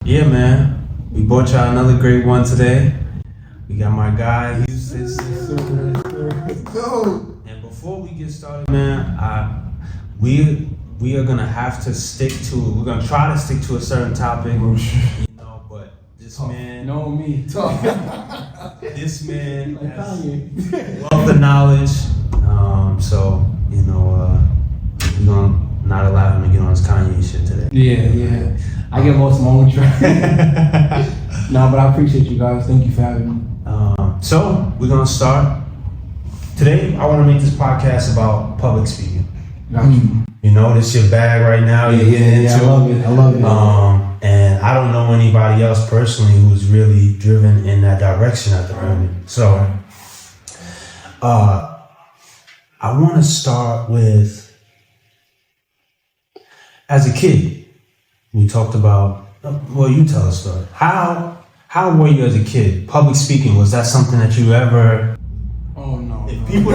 Yeah, man. We brought y'all another great one today. We got my guy, Eustaus. Let's go. And before we get started, man, we are gonna have to stick to. We're gonna try to stick to a certain topic, But this man, know me, tough. This man Like has Kanye. wealth of knowledge. We're gonna not allow him to get on his Kanye shit today. Yeah. I get lost in my own track. But I appreciate you guys. Thank you for having me. So we're gonna start today. I want to make this podcast about public speaking. Got you. You know, this your bag right now. You're getting into. I love it. And I don't know anybody else personally who's really driven in that direction at the moment. So, I want to start with, as a kid, we talked about, you tell us story. How were you as a kid? Public speaking, was that something that you ever... Oh, no. If people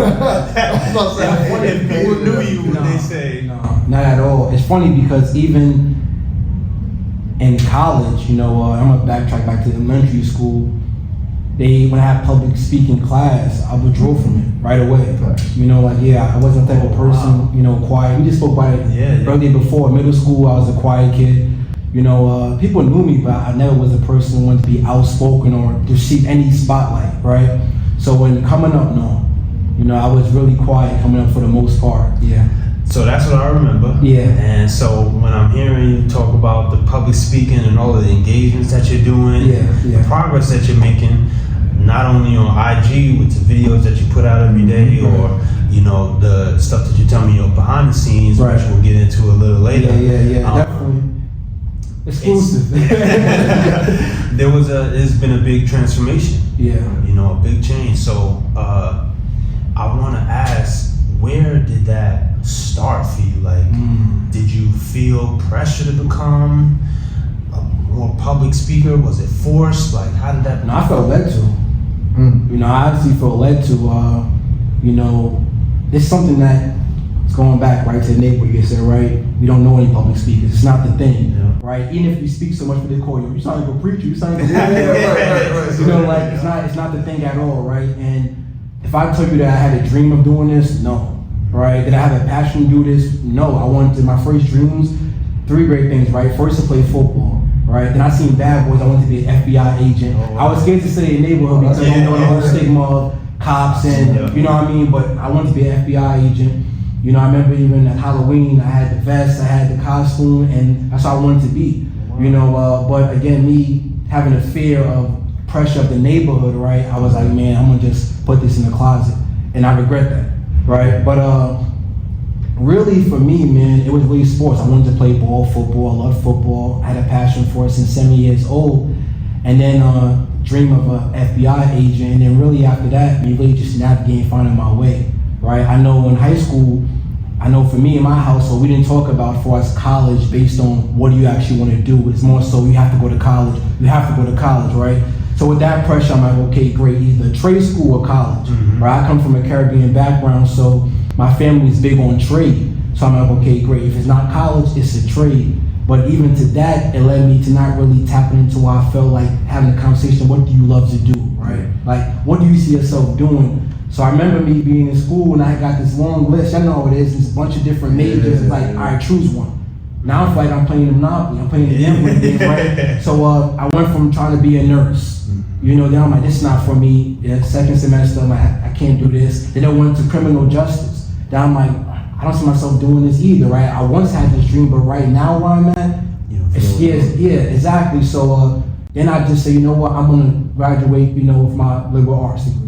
knew you, would they say... No, not at all. It's funny because even in college, I'm going to backtrack back to elementary school. When I had public speaking class, I withdrew from it right away. I wasn't the type of person, quiet. We just spoke about it earlier before. Middle school, I was a quiet kid. People knew me, but I never was a person who wanted to be outspoken or receive any spotlight, right? So when coming up, I was really quiet coming up for the most part, So that's what I remember. Yeah. And so when I'm hearing you talk about the public speaking and all of the engagements that you're doing, the progress that you're making, not only on IG with the videos that you put out every day, or the stuff that you tell me behind the scenes, which we'll get into a little later. Definitely. Exclusive. There's been a big transformation. A big change. So I want to ask, where did that start for you? Like, did you feel pressure to become a more public speaker? Was it forced? Like, how did that? No, I felt led to. I actually felt led to. It's something that is going back right to the neighborhood. You said, right? We don't know any public speakers. It's not the thing, right? Even if you speak so much, what they call you. You sound like a preacher. You sound like a right. It's not the thing at all, right? And if I told you that I had a dream of doing this, no, right? Did I have a passion to do this? No. I wanted my first dreams, 3 great things, right? First, to play football, right? Then I seen Bad Boys. I wanted to be an FBI agent. I was scared to say neighborhood because the whole stigma of cops and you know what I mean. But I wanted to be an FBI agent. I remember even at Halloween, I had the vest, I had the costume, and that's how I wanted to be. But again, me having a fear of pressure of the neighborhood, right? I was like, man, I'm gonna just put this in the closet, and I regret that, right? But really for me, man, it was really sports. I wanted to play ball, football. I loved football. I had a passion for it since 7 years old, and then dream of an FBI agent, and then really after that, me really just navigating, finding my way, right? I know in high school, for me in my household, we didn't talk about for us college based on what do you actually want to do. It's more so you have to go to college. You have to go to college, right? So with that pressure, I'm like, okay, great, either trade school or college, right? I come from a Caribbean background, so my family is big on trade. So I'm like, okay, great. If it's not college, it's a trade. But even to that, it led me to not really tapping into why I felt like having a conversation, what do you love to do, right? Like, what do you see yourself doing? So I remember me being in school and I got this long list. I know what it is. It's a bunch of different majors. It's like, all right, choose one. Now I feel like I'm playing Monopoly. I'm playing the gambling game, right? So I went from trying to be a nurse. Then I'm like, this is not for me. Second semester, I'm like, I can't do this. Then I went to criminal justice. Then I'm like, I don't see myself doing this either, right? I once had this dream, but right now where I'm at, exactly. So then I just say, you know what? I'm gonna graduate, with my liberal arts degree.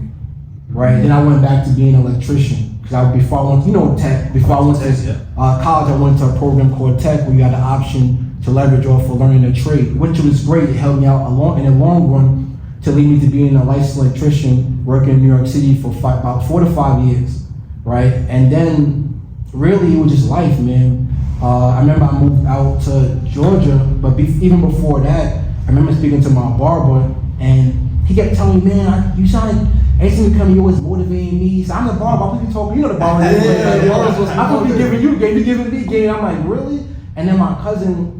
Right, then I went back to being an electrician because before I went, tech. Before I went to college, I went to a program called Tech where you had the option to leverage off for learning a trade, which was great. It helped me out in the long run to lead me to being a licensed electrician working in New York City for about 4 to 5 years, right? And then really it was just life, man. I remember I moved out to Georgia, but even before that, I remember speaking to my barber and he kept telling me, man, you sound like every time you come, you always motivating me. So I'm the barber. I'm supposed to be talking. The barber. I'm supposed to be giving you game. You giving me game. I'm like, really? And then my cousin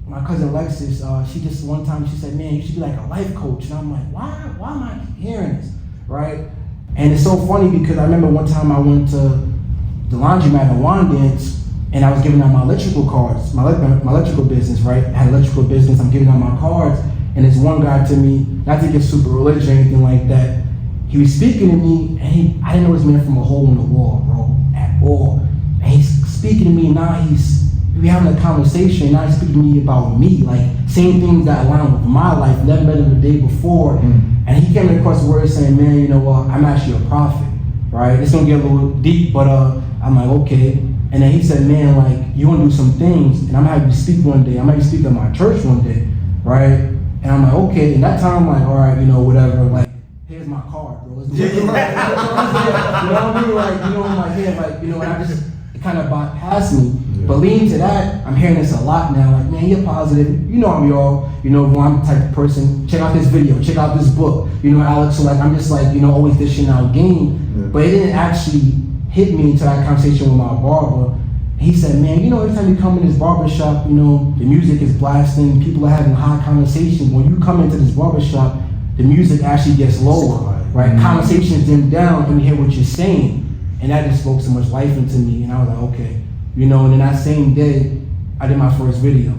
my cousin Alexis, she just one time she said, man, you should be like a life coach. And I'm like, why am I hearing this, right? And it's so funny because I remember one time I went to the laundromat in Wandance, and I was giving out my electrical cards, my electrical business, right? I had an electrical business, I'm giving out my cards, and this one guy to me, not to get super religious or anything like that, he was speaking to me, and I didn't know this man from a hole in the wall, bro, at all. And he's speaking to me, and now we having a conversation, and now he's speaking to me about me, like saying things that align with my life, never met him the day before. And he came across the word saying, man, you know what, I'm actually a prophet, right? It's gonna get a little deep, but I'm like, okay. And then he said, man, like, you wanna do some things, and I'm gonna have you speak one day, I'm gonna have you speak at my church one day, right? And I'm like, okay. And that time I'm like, all right, you know, whatever, like, here's my card, bro. You know what I mean? Like, you know, in my head, like, you know, and I just, it kind of bypassed me. Yeah. But leading to that, I'm hearing this a lot now, like, man, you're positive. You know I'm y'all, you know, I'm the type of person, check out this video, check out this book, you know, Alex, so like, I'm just like, you know, always dishing out game. Yeah. But it didn't actually hit me until that conversation with my barber. He said, man, you know, every time you come in this barbershop, you know, the music is blasting, people are having high conversations. When you come into this barbershop, the music actually gets lower, right? Conversations dim down, and we hear what you're saying. And that just spoke so much life into me, and I was like, okay. You know, and then that same day, I did my first video.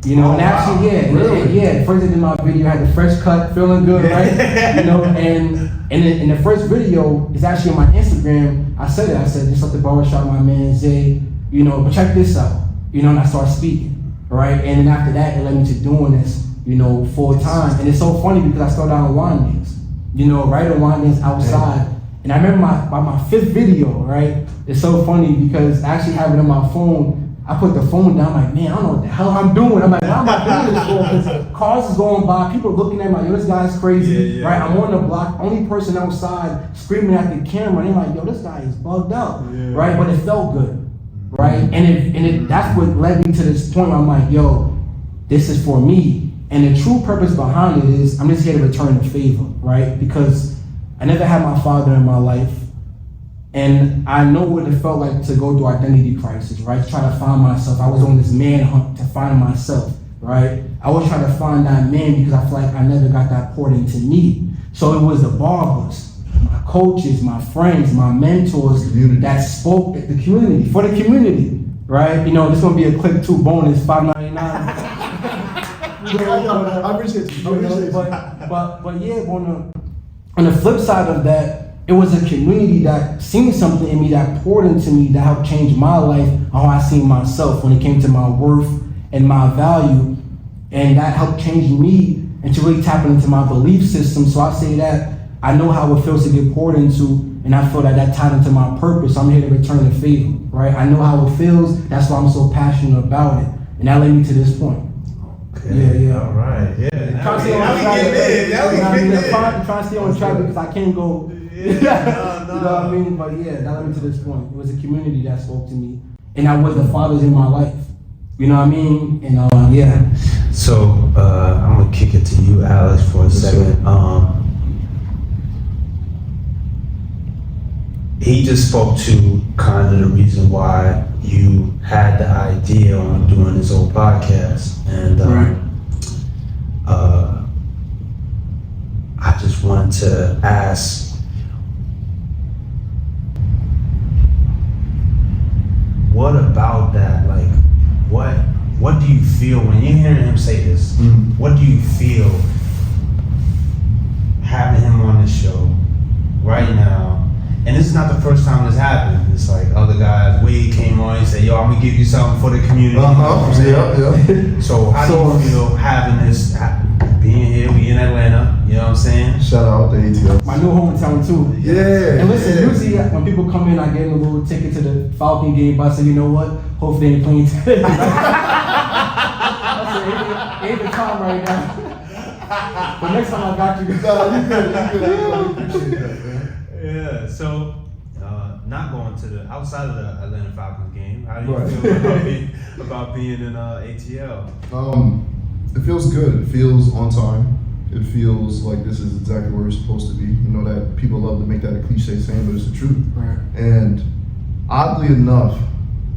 You know, and actually, the first day I did my video, I had the fresh cut, feeling good, right? You know, and in the first video, it's actually on my Instagram, I said, just at the barbershop, my man Zay, you know, but check this out, you know, and I started speaking, right? And then after that, it led me to doing this, you know, full time. And it's so funny because I started out in Wandance, you know, right in Wandance outside. And I remember by my fifth video, right? It's so funny because I actually have it on my phone. I put the phone down, I'm like, man, I don't know what the hell I'm doing. I'm like, why am I doing this for? Because cars is going by, people are looking at me like, yo, this guy's crazy, right? I'm on the block, only person outside screaming at the camera, and they're like, yo, this guy is bugged out, right? But it felt good, right? And that's what led me to this point where I'm like, yo, this is for me. And the true purpose behind it is, I'm just here to return the favor, right? Because I never had my father in my life. And I know what it felt like to go through identity crisis, right? To try to find myself. I was on this man hunt to find myself, right? I was trying to find that man because I feel like I never got that poured into me. So it was the barbers, my coaches, my friends, my mentors that spoke at the community, for the community, right? You know, this is gonna be a click 2 bonus, $5.99. I appreciate you. But yeah, on the flip side of that, it was a community that seen something in me, that poured into me, that helped change my life, how I seen myself when it came to my worth and my value. And that helped change me and to really tap into my belief system. So I say that I know how it feels to get poured into, and I feel that tied into my purpose. I'm here to return the favor, right? I know how it feels. That's why I'm so passionate about it. And that led me to this point. Okay. Yeah. All right. Yeah. Trying to stay on track because I can't go. No. You know what I mean? But yeah, that led me to this point. It was a community that spoke to me, and I was the fathers in my life. You know what I mean? And yeah. So I'm gonna kick it to you, Alex, for a second. He just spoke to kind of the reason why you had the idea on doing this whole podcast, and I just wanted to ask, what about that? Like, what do you feel when you're hearing him say this? What do you feel having him on the show right now? And this is not the first time this happened. It's like other guys, Wade came on, he said, yo, I'm gonna give you something for the community. Yeah. So how do you feel having this, being here, we in Atlanta, you know what I'm saying? Shout out to ATL. My new hometown too. Yeah. And listen, usually when people come in, I get them a little ticket to the Falcon game, but I say, you know what? Hopefully they ain't playing today. I said, ain't the time right now. But next time I got you. You appreciate that, man. Yeah, so not going to the outside of the Atlanta Falcons game. How do you feel about being in ATL? It feels good. It feels on time. It feels like this is exactly where it's supposed to be. You know that people love to make that a cliche saying, but it's the truth. Right. And oddly enough,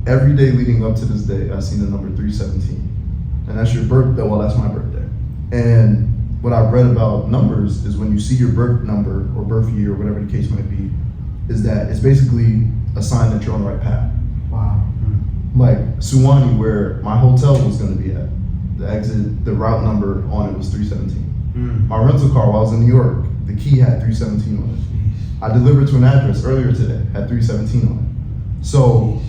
every day leading up to this day, I've seen the number 317. and that's your birthday. Well, that's my birthday. And what I've read about numbers is when you see your birth number or birth year or whatever the case might be, is that it's basically a sign that you're on the right path. Wow. Like Suwannee, where my hotel was going to be at, the route number on it was 317. My rental car while I was in New York, the key had 317 on it. I delivered to an address earlier today, had 317 on it. So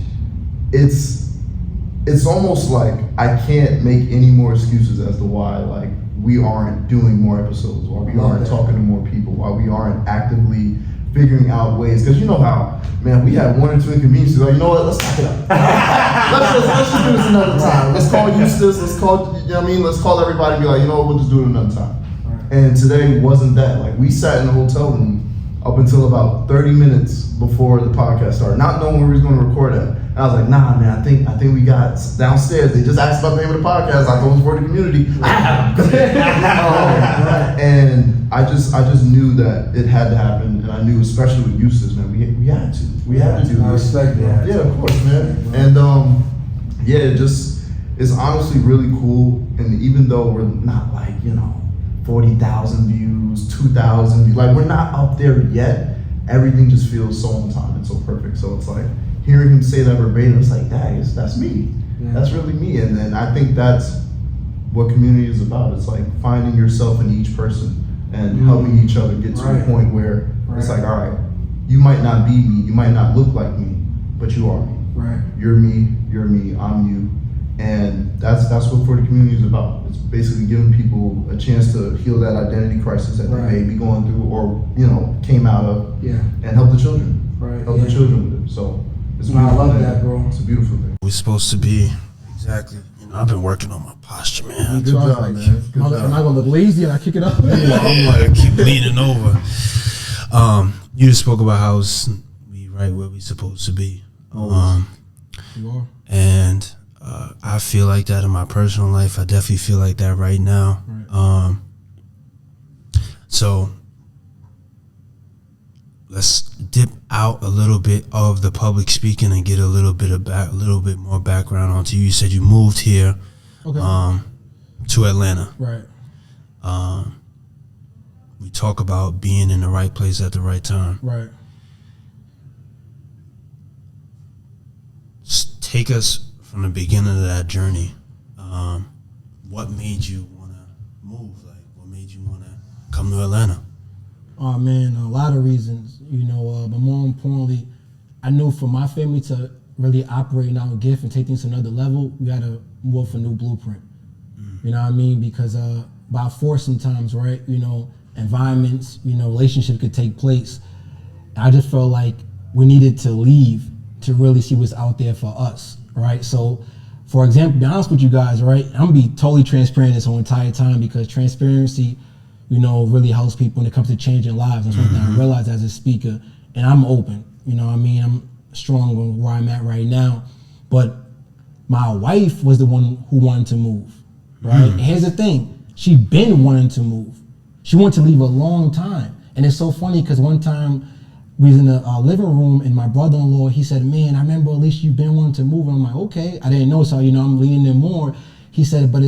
it's almost like I can't make any more excuses as to why like we aren't doing more episodes, why we aren't talking to more people, why we aren't actively figuring out ways. Because you know how, man, we had one or two inconveniences. Like, you know what? Let's knock it up. let's just do this another time. Let's call Eustaus. Let's call, you know what I mean? Let's call everybody and be like, you know what? We'll just do it another time. And today wasn't that. Like, we sat in the hotel room up until about 30 minutes before the podcast started, not knowing where we was going to record at. And I was like, nah, man, I think we got downstairs. They just asked about the name of the podcast. I thought it was for the community. And I just knew that it had to happen, and I knew, especially with Eustaus, man, we had to. We had to do this. I respect that. Yeah, of course, man. And it's honestly really cool. And even though we're not like, 40,000 views, 2,000 views, like we're not up there yet, everything just feels so on time and so perfect. So it's like hearing him say that verbatim, it's like, that's me. Yeah. That's really me. And then I think that's what community is about. It's like finding yourself in each person and helping each other get to a point where it's like, all right, you might not be me, you might not look like me, but you are me. Right. You're me, I'm you. And that's what For the Community is about. It's basically giving people a chance to heal that identity crisis that they may be going through or, came out of. Yeah. And help the children. Right. Help the children with it. So it's I love that, bro. It's a beautiful thing. We're supposed to be exactly. I've been working on my posture, man. Good job, man. Good job. Am I gonna look lazy and I kick it up? I'm like keep leaning over. You just spoke about how we right where we supposed to be. You are. And I feel like that in my personal life. I definitely feel like that right now. Right. So let's dip out a little bit of the public speaking and get a little bit more background onto you. You said you moved here, to Atlanta. Right. We talk about being in the right place at the right time. Right. Take us from the beginning of that journey. What made you want to move? Like, what made you want to come to Atlanta? Oh man, a lot of reasons, but more importantly, I knew for my family to really operate in our gift and take things to another level, we had to move off a new blueprint. You know what I mean? Because by force sometimes, right? Environments, relationships could take place. I just felt like we needed to leave to really see what's out there for us, right? So, for example, to be honest with you guys, right? I'm gonna be totally transparent this whole entire time because transparency, really helps people when it comes to changing lives. That's one thing I realized as a speaker, and I'm open. I'm strong on where I'm at right now. But my wife was the one who wanted to move, right? And here's the thing: she been wanting to move. She wanted to leave a long time, and it's so funny because one time we was in the living room, and my brother-in-law, he said, man, I remember at least you've been wanting to move. And I'm like, okay. I didn't know, so, I'm leaning in more. He said, but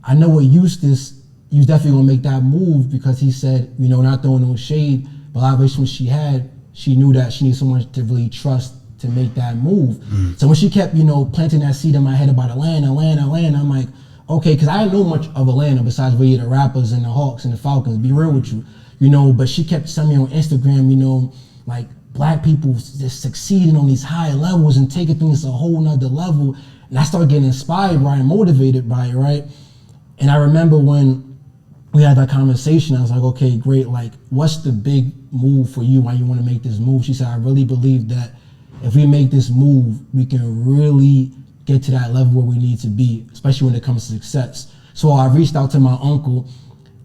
I know what Eustaus, you was definitely gonna make that move because he said, not throwing no shade, but a lot of issues she had, she knew that she needed someone to really trust to make that move. So when she kept, planting that seed in my head about Atlanta, I'm like, okay, because I didn't know much of Atlanta besides really the rappers and the Hawks and the Falcons, be real with you. But she kept sending me on Instagram, like black people just succeeding on these high levels and taking things to a whole nother level. And I started getting inspired by it and motivated by it, right? And I remember when we had that conversation, I was like, okay, great. Like, what's the big move for you? Why you want to make this move? She said, I really believe that if we make this move, we can really get to that level where we need to be, especially when it comes to success. So I reached out to my uncle,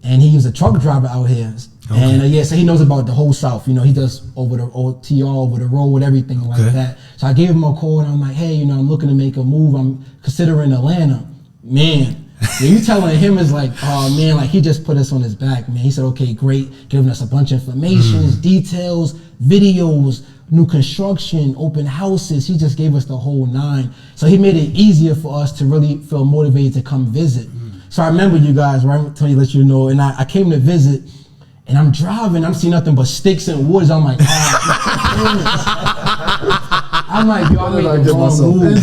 and he was a truck driver out here. Okay. And so he knows about the whole South. He does over the OTR, over the road, everything like that. So I gave him a call, and I'm like, hey, I'm looking to make a move. I'm considering Atlanta. Man, Yeah, you telling him is like, oh man, like he just put us on his back, man. He said, okay, great, giving us a bunch of information, details, videos, new construction, open houses. He just gave us the whole 9. So he made it easier for us to really feel motivated to come visit. So I remember you guys, right? I'm telling you, let you know, and I came to visit, and I'm driving, I'm seeing nothing but sticks and woods. I'm like, I'm like, yo, I made the wrong move.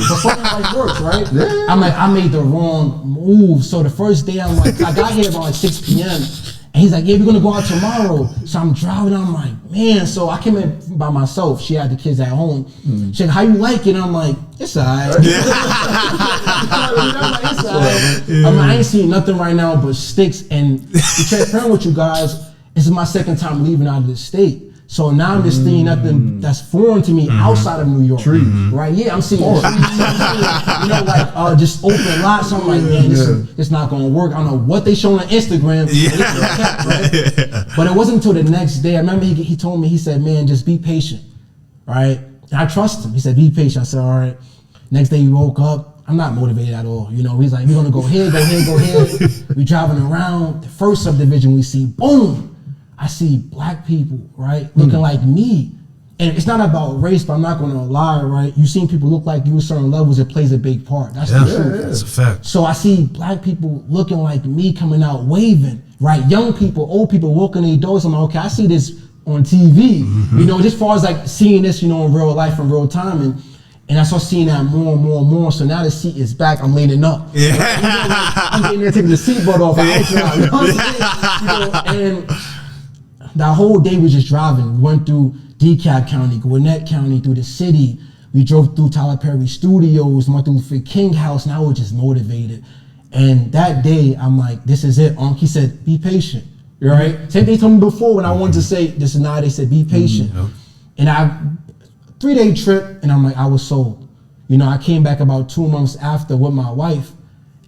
But fucking like works, right? Yeah. I'm like, I made the wrong move. So the first day, I'm like, I got here around like 6 p.m. And he's like, yeah, we're gonna go out tomorrow. So I'm driving, I'm like, man. So I came in by myself. She had the kids at home. She's like, how you like it? I'm like, it's all right. I'm like, it's all right. I'm like, I ain't seeing nothing right now but sticks. And to be transparent with you guys, this is my second time leaving out of the state. So now I'm just seeing nothing that's foreign to me outside of New York. Right? Yeah, I'm seeing trees. Like just open lots. So I'm like, man, this is not gonna work. I don't know what they showing on Instagram. Right? But it wasn't until the next day. I remember he told me, he said, man, just be patient. Right? And I trust him. He said, be patient. I said, all right. Next day we woke up. I'm not motivated at all. You know, he's like, we're gonna go here, go here, go here. We driving around. The first subdivision we see, boom. I see black people, right, looking like me. And it's not about race, but I'm not gonna lie, right? You seen people look like you at certain levels, it plays a big part. That's the truth. That's a fact. So I see black people looking like me coming out waving, right? Young people, old people walking their doors. I'm like, okay, I see this on TV. You know, just as far as like seeing this, you know, in real life, in real time. And I started seeing that more and more and more. So now the seat is back. I'm leaning up. Yeah. I'm getting there taking the seatbelt off. You know what I'm saying? And that whole day we just driving. We went through DeKalb County, Gwinnett County, through the city. We drove through Tyler Perry Studios, Martin Luther King House, and I was just motivated. And that day, I'm like, this is it, Unc. He said, be patient, right? Same thing they told me before when I wanted to say this is not, they said, be patient. And 3-day trip, and I'm like, I was sold. You know, I came back about 2 months after with my wife,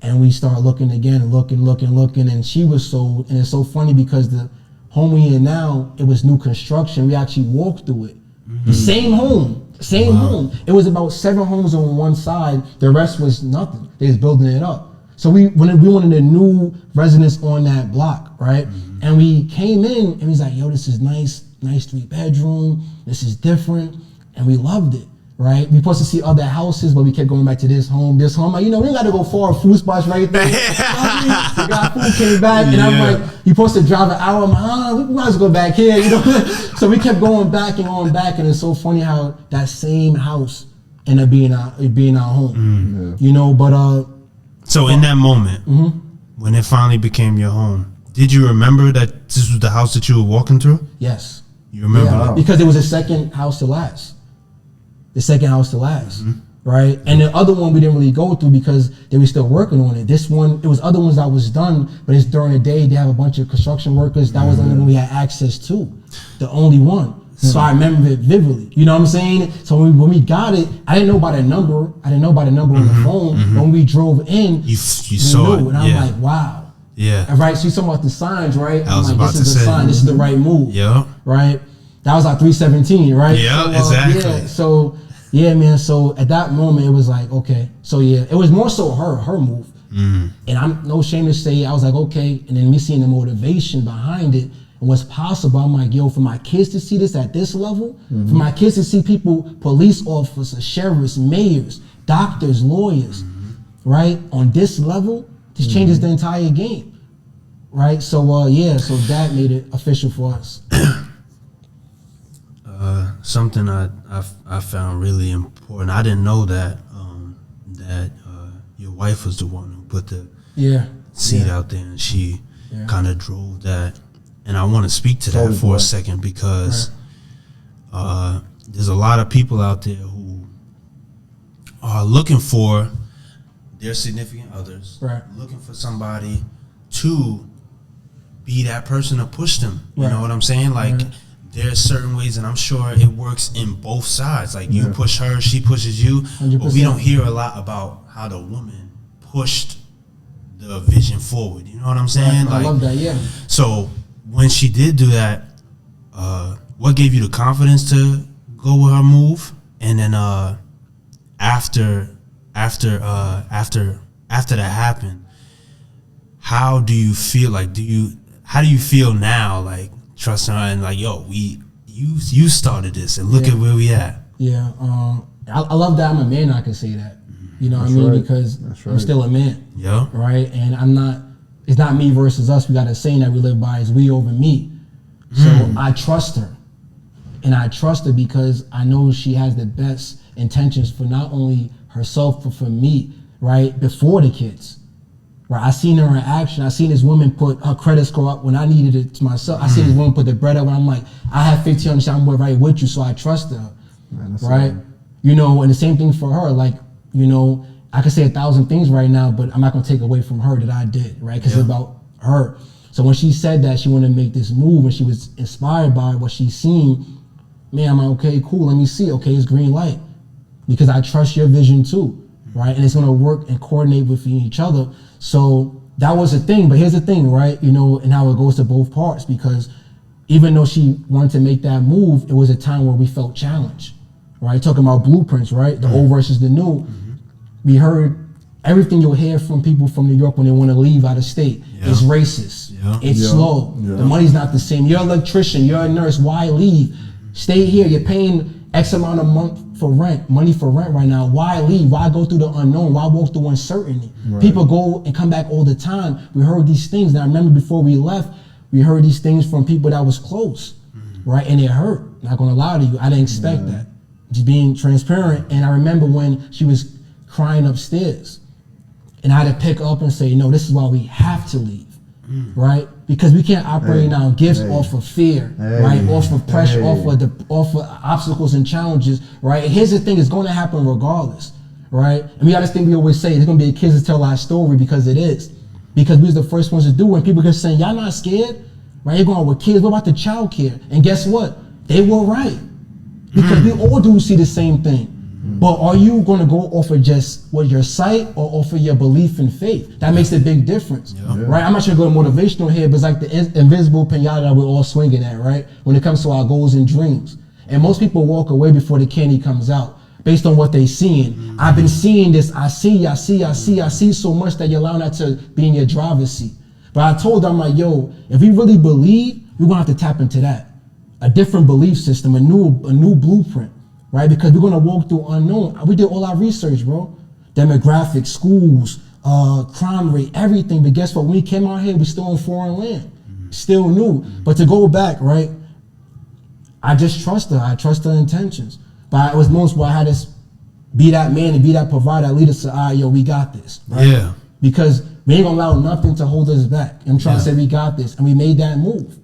and we started looking again, looking, and she was sold. And it's so funny because the home we in now, it was new construction. We actually walked through it. The same home. Home. It was about 7 homes on one side. The rest was nothing. They was building it up. So we wanted a new residence on that block, right? And we came in and we was like, yo, this is nice 3-bedroom. This is different. And we loved it, right? We supposed to see other houses, but we kept going back to this home. Like, you know, we ain't got to go far. Food spots right there. We got food, came back, and I'm like, you supposed to drive an hour. I'm like, we might as well go back here, you know? So we kept going back, and it's so funny how that same house ended up being our home, you know? But so in that moment, when it finally became your home, did you remember that this was the house that you were walking through? Yes. You remember that? Because it was the second house to last. Right? And the other one we didn't really go through because they were still working on it. This one, it was other ones that was done, but it's during the day. They have a bunch of construction workers. That was the only one we had access to, the only one. So I remember it vividly. You know what I'm saying? So when we got it, I didn't know about a number. I didn't know about a number on the phone. But when we drove in, you saw it. And I'm like, wow. Yeah. Right? So you talking about the signs, right? I was I'm like, about this is to the say. sign. This is the right move. Yeah. Right? That was like 317, right? Yeah, so, exactly. Yeah, so, yeah, man. So at that moment, it was like, okay. So yeah, it was more so her move. And I'm no shame to say, I was like, okay. And then me seeing the motivation behind it and what's possible, I'm like, yo, for my kids to see this at this level, for my kids to see people, police officers, sheriffs, mayors, doctors, lawyers, right, on this level, this changes the entire game, right? So yeah, so that made it official for us. Something I found really important. I didn't know that your wife was the one who put the seed out there, and she kind of drove that. And I want to speak to that for a second because there's a lot of people out there who are looking for their significant others, looking for somebody to be that person to push them. You know what I'm saying? Like, there's certain ways, and I'm sure it works in both sides. Like, you push her, she pushes you. 100%. But we don't hear a lot about how the woman pushed the vision forward. You know what I'm saying? I love that, yeah. So when she did do that, what gave you the confidence to go with her move? And then after that happened, how do you feel? Like, how do you feel now? Like, trusting her and like, yo, you started this and look at where we at. Yeah, I love that I'm a man. I can say that. You know what I mean? Right. Because I'm still a man. Yeah. Right, and I'm not. It's not me versus us. We got a saying that we live by: is we over me. So I trust her, and I trust her because I know she has the best intentions for not only herself but for me. Right before the kids. Right, I seen her in action. I seen this woman put her credit score up when I needed it to myself. I seen this woman put the bread up when I'm like, I have 1,500. I'm right with you, so I trust her. Man, right, you know, and the same thing for her. Like, you know, I could say 1,000 things right now, but I'm not gonna take away from her that I did. Right, because it's about her. So when she said that she wanted to make this move and she was inspired by what she seen, man, I'm like, okay, cool. Let me see. Okay, it's green light because I trust your vision too. Right, and it's gonna work and coordinate with each other. So that was a thing, but here's the thing, right? You know, and how it goes to both parts, because even though she wanted to make that move, it was a time where we felt challenged, right? Talking about blueprints, right? The old versus the new. We heard everything you'll hear from people from New York when they want to leave out of state. It's racist. It's slow. The money's not the same. You're an electrician. You're a nurse. Why leave? Stay here. You're paying X amount a month for rent, money for rent right now. Why leave? Why go through the unknown? Why walk through uncertainty? People go and come back all the time. We heard these things. Now I remember before we left, we heard these things from people that was close, right? And it hurt. Not gonna lie to you, I didn't expect that. Just being transparent. And I remember when she was crying upstairs, and I had to pick her up and say, no, this is why we have to leave, right? Because we can't operate in our gifts off of fear, right? Off of pressure, off of obstacles and challenges, right? And here's the thing, it's going to happen regardless, right? And we got this thing we always say, it's going to be the kids to tell our story, because it is. Because we was the first ones to do it. And people are saying, y'all not scared, right? You're going with kids, what about the child care? And guess what? They were right. Because we all do see the same thing. But are you going to go off of just your sight or off of your belief and faith? That makes a big difference, right? I'm not sure to go to motivational here, but it's like the invisible pinata that we're all swinging at, right? When it comes to our goals and dreams. And most people walk away before the candy comes out based on what they're seeing. I've been seeing this. I see so much that you're allowing that to be in your driver's seat. But I told them, like, yo, if we really believe, we're going to have to tap into that. A different belief system, a new blueprint. Right, because we're gonna walk through unknown. We did all our research, bro. Demographics, schools, crime rate, everything. But guess what? When we came out here, we still in foreign land, still new. But to go back, right? I just trust her. I trust her intentions. But it was most where I had to be that man and be that provider, that leader. Say, all right, yo, we got this. Right? Yeah. Because we ain't gonna allow nothing to hold us back. I'm trying to say we got this, and we made that move.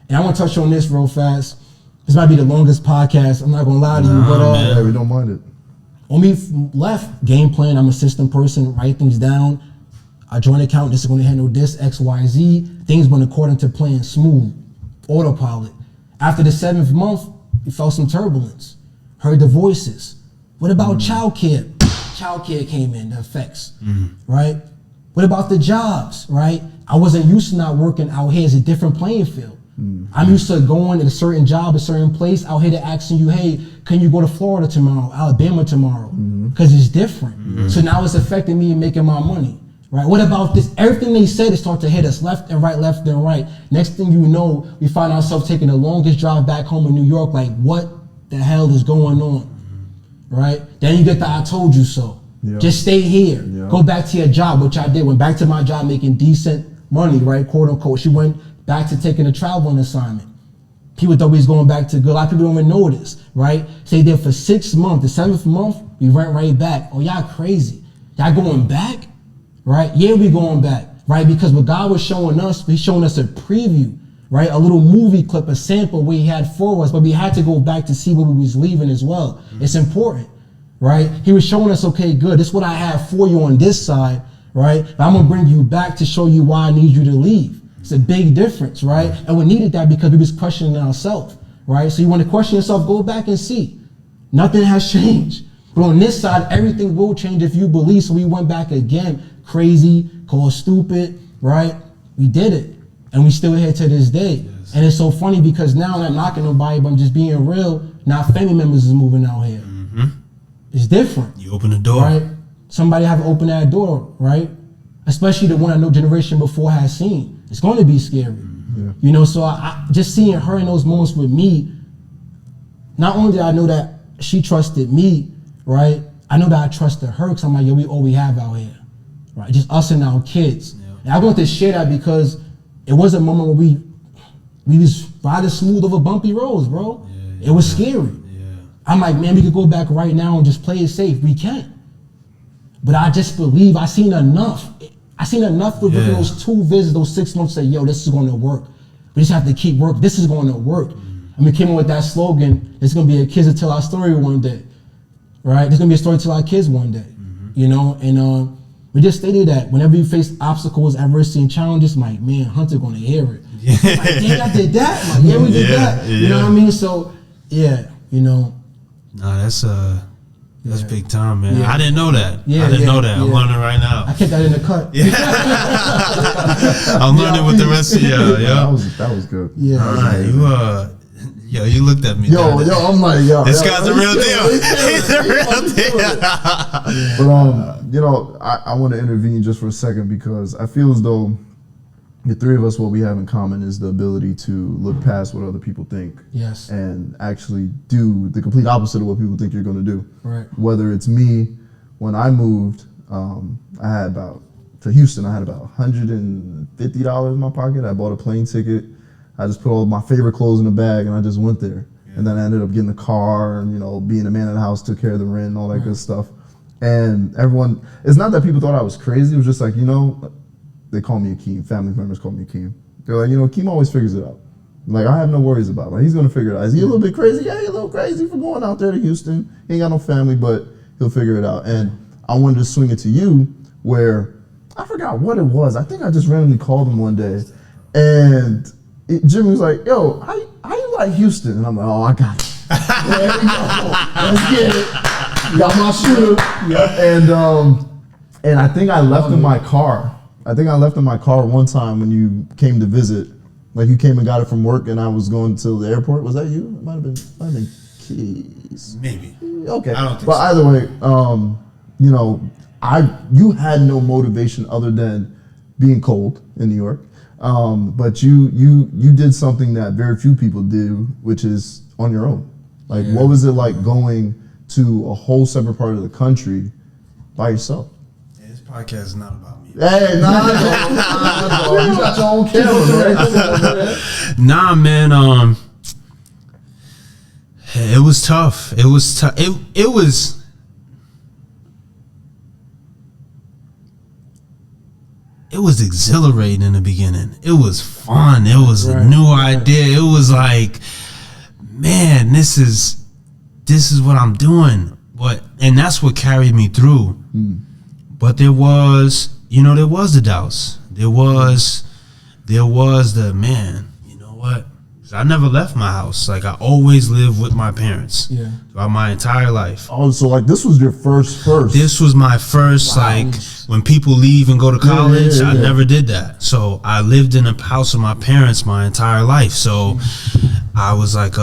And I want to touch on this real fast. This might be the longest podcast. I'm not gonna lie to you, but we don't mind it. When we left, game plan. I'm a system person. Write things down. A joint account. This is going to handle this X, Y, Z. Things went according to plan, smooth, autopilot. After the 7th month, we felt some turbulence. Heard the voices. What about childcare? Childcare came in, the effects, right? What about the jobs, right? I wasn't used to not working out here. It's a different playing field. I'm used to going in a certain job, a certain place. Out here to asking you, hey, can you go to Florida tomorrow, Alabama tomorrow? Because it's different. So now it's affecting me and making my money, right? What about this? Everything they said is starting to hit us left and right. Next thing you know, we find ourselves taking the longest drive back home in New York. Like, what the hell is going on, right? Then you get the I told you so. Just stay here. Go back to your job, which I did. Went back to my job making decent money, right? Quote unquote. She went back to taking a traveling assignment. People thought we was going back to good. A lot of people don't even know this, right? Stayed there for 6 months. The 7th month, we went right back. Oh, y'all crazy. Y'all going back, right? Yeah, we going back, right? Because what God was showing us, He's showing us a preview, right? A little movie clip, a sample we had for us, but we had to go back to see where we was leaving as well. It's important, right? He was showing us, okay, good. This is what I have for you on this side, right? But I'm gonna bring you back to show you why I need you to leave. It's a big difference, right? And we needed that because we was questioning ourselves, right? So you want to question yourself, go back and see. Nothing has changed. But on this side, everything will change if you believe. So we went back again, crazy, called stupid, right? We did it. And we still here to this day. Yes. And it's so funny because now I'm not knocking nobody, but I'm just being real. Now family members is moving out here. It's different. You open the door. Right? Somebody have to open that door, right? especially the one I know generation before has seen. It's going to be scary. Yeah. You know, so I just seeing her in those moments with me, not only did I know that she trusted me, right? I know that I trusted her because I'm like, yo, we all we have out here, right? Just us and our kids. Yeah. And I want to share that because it was a moment where we was riding smooth over bumpy roads, bro. Yeah, it was scary. Yeah. I'm like, man, we could go back right now and just play it safe. We can. But I just believe I seen enough. I seen enough within those 2 visits, those 6 months, say, yo, this is going to work. We just have to keep working. This is going to work. And we came up with that slogan, it's going to be a kids to tell our story one day, right? There's going to be a story to tell our kids one day, you know? And we just stated that whenever you face obstacles, adversity, and challenges, I'm like, man, Hunter going to hear it. Yeah. Like, yeah, I did that. Like, yeah, we did that. Yeah. You know what I mean? So, yeah, you know. No, that's big time, man. Yeah. I didn't know that. I didn't know that. I'm learning right now. I kept that in the cut. Yeah. I'm learning with the rest of y'all. That was good. Yeah. All right, you looked at me. I'm like, this guy's a real deal. He's a real deal. But you know, I want to intervene just for a second because I feel as though the three of us, what we have in common is the ability to look past what other people think. Yes. And actually do the complete opposite of what people think you're going to do. Right. Whether it's me, when I moved, to Houston, I had about $150 in my pocket. I bought a plane ticket. I just put all my favorite clothes in a bag and I just went there. Yeah. And then I ended up getting a car and, you know, being a man of the house, took care of the rent and all that good stuff. And everyone, it's not that people thought I was crazy. It was just like, you know, they call me Akeem. Family members call me Akeem. They're like, you know, Akeem always figures it out. Like, I have no worries about it. Like, he's going to figure it out. Is he a little bit crazy? Yeah, he's a little crazy for going out there to Houston. He ain't got no family, but he'll figure it out. And I wanted to swing it to you where I forgot what it was. I think I just randomly called him one day. And Jimmy was like, yo, how you like Houston? And I'm like, oh, I got it. There we go. Let's get it. Got my shooter. Yeah. And I think I left in my car. One time when you came to visit. Like, you came and got it from work and I was going to the airport. Was that you? It might have been Keys. Maybe. Okay. I don't think so. But either way, you know, you had no motivation other than being cold in New York. But you did something that very few people do, which is on your own. Like, what was it like going to a whole separate part of the country by yourself? Yeah, this podcast is not about me. Hey, nah, you got your own camera, man. Nah, man. It was tough. It was tough. It was. It was exhilarating in the beginning. It was fun. It was a new idea. It was like, man, this is what I'm doing. And that's what carried me through. But there was the doubts. There was the, man, you know what? I never left my house. Like, I always lived with my parents throughout my entire life. Oh, so like this was your first? This was my first, like, when people leave and go to college, I never did that. So I lived in a house with my parents my entire life. So I was like,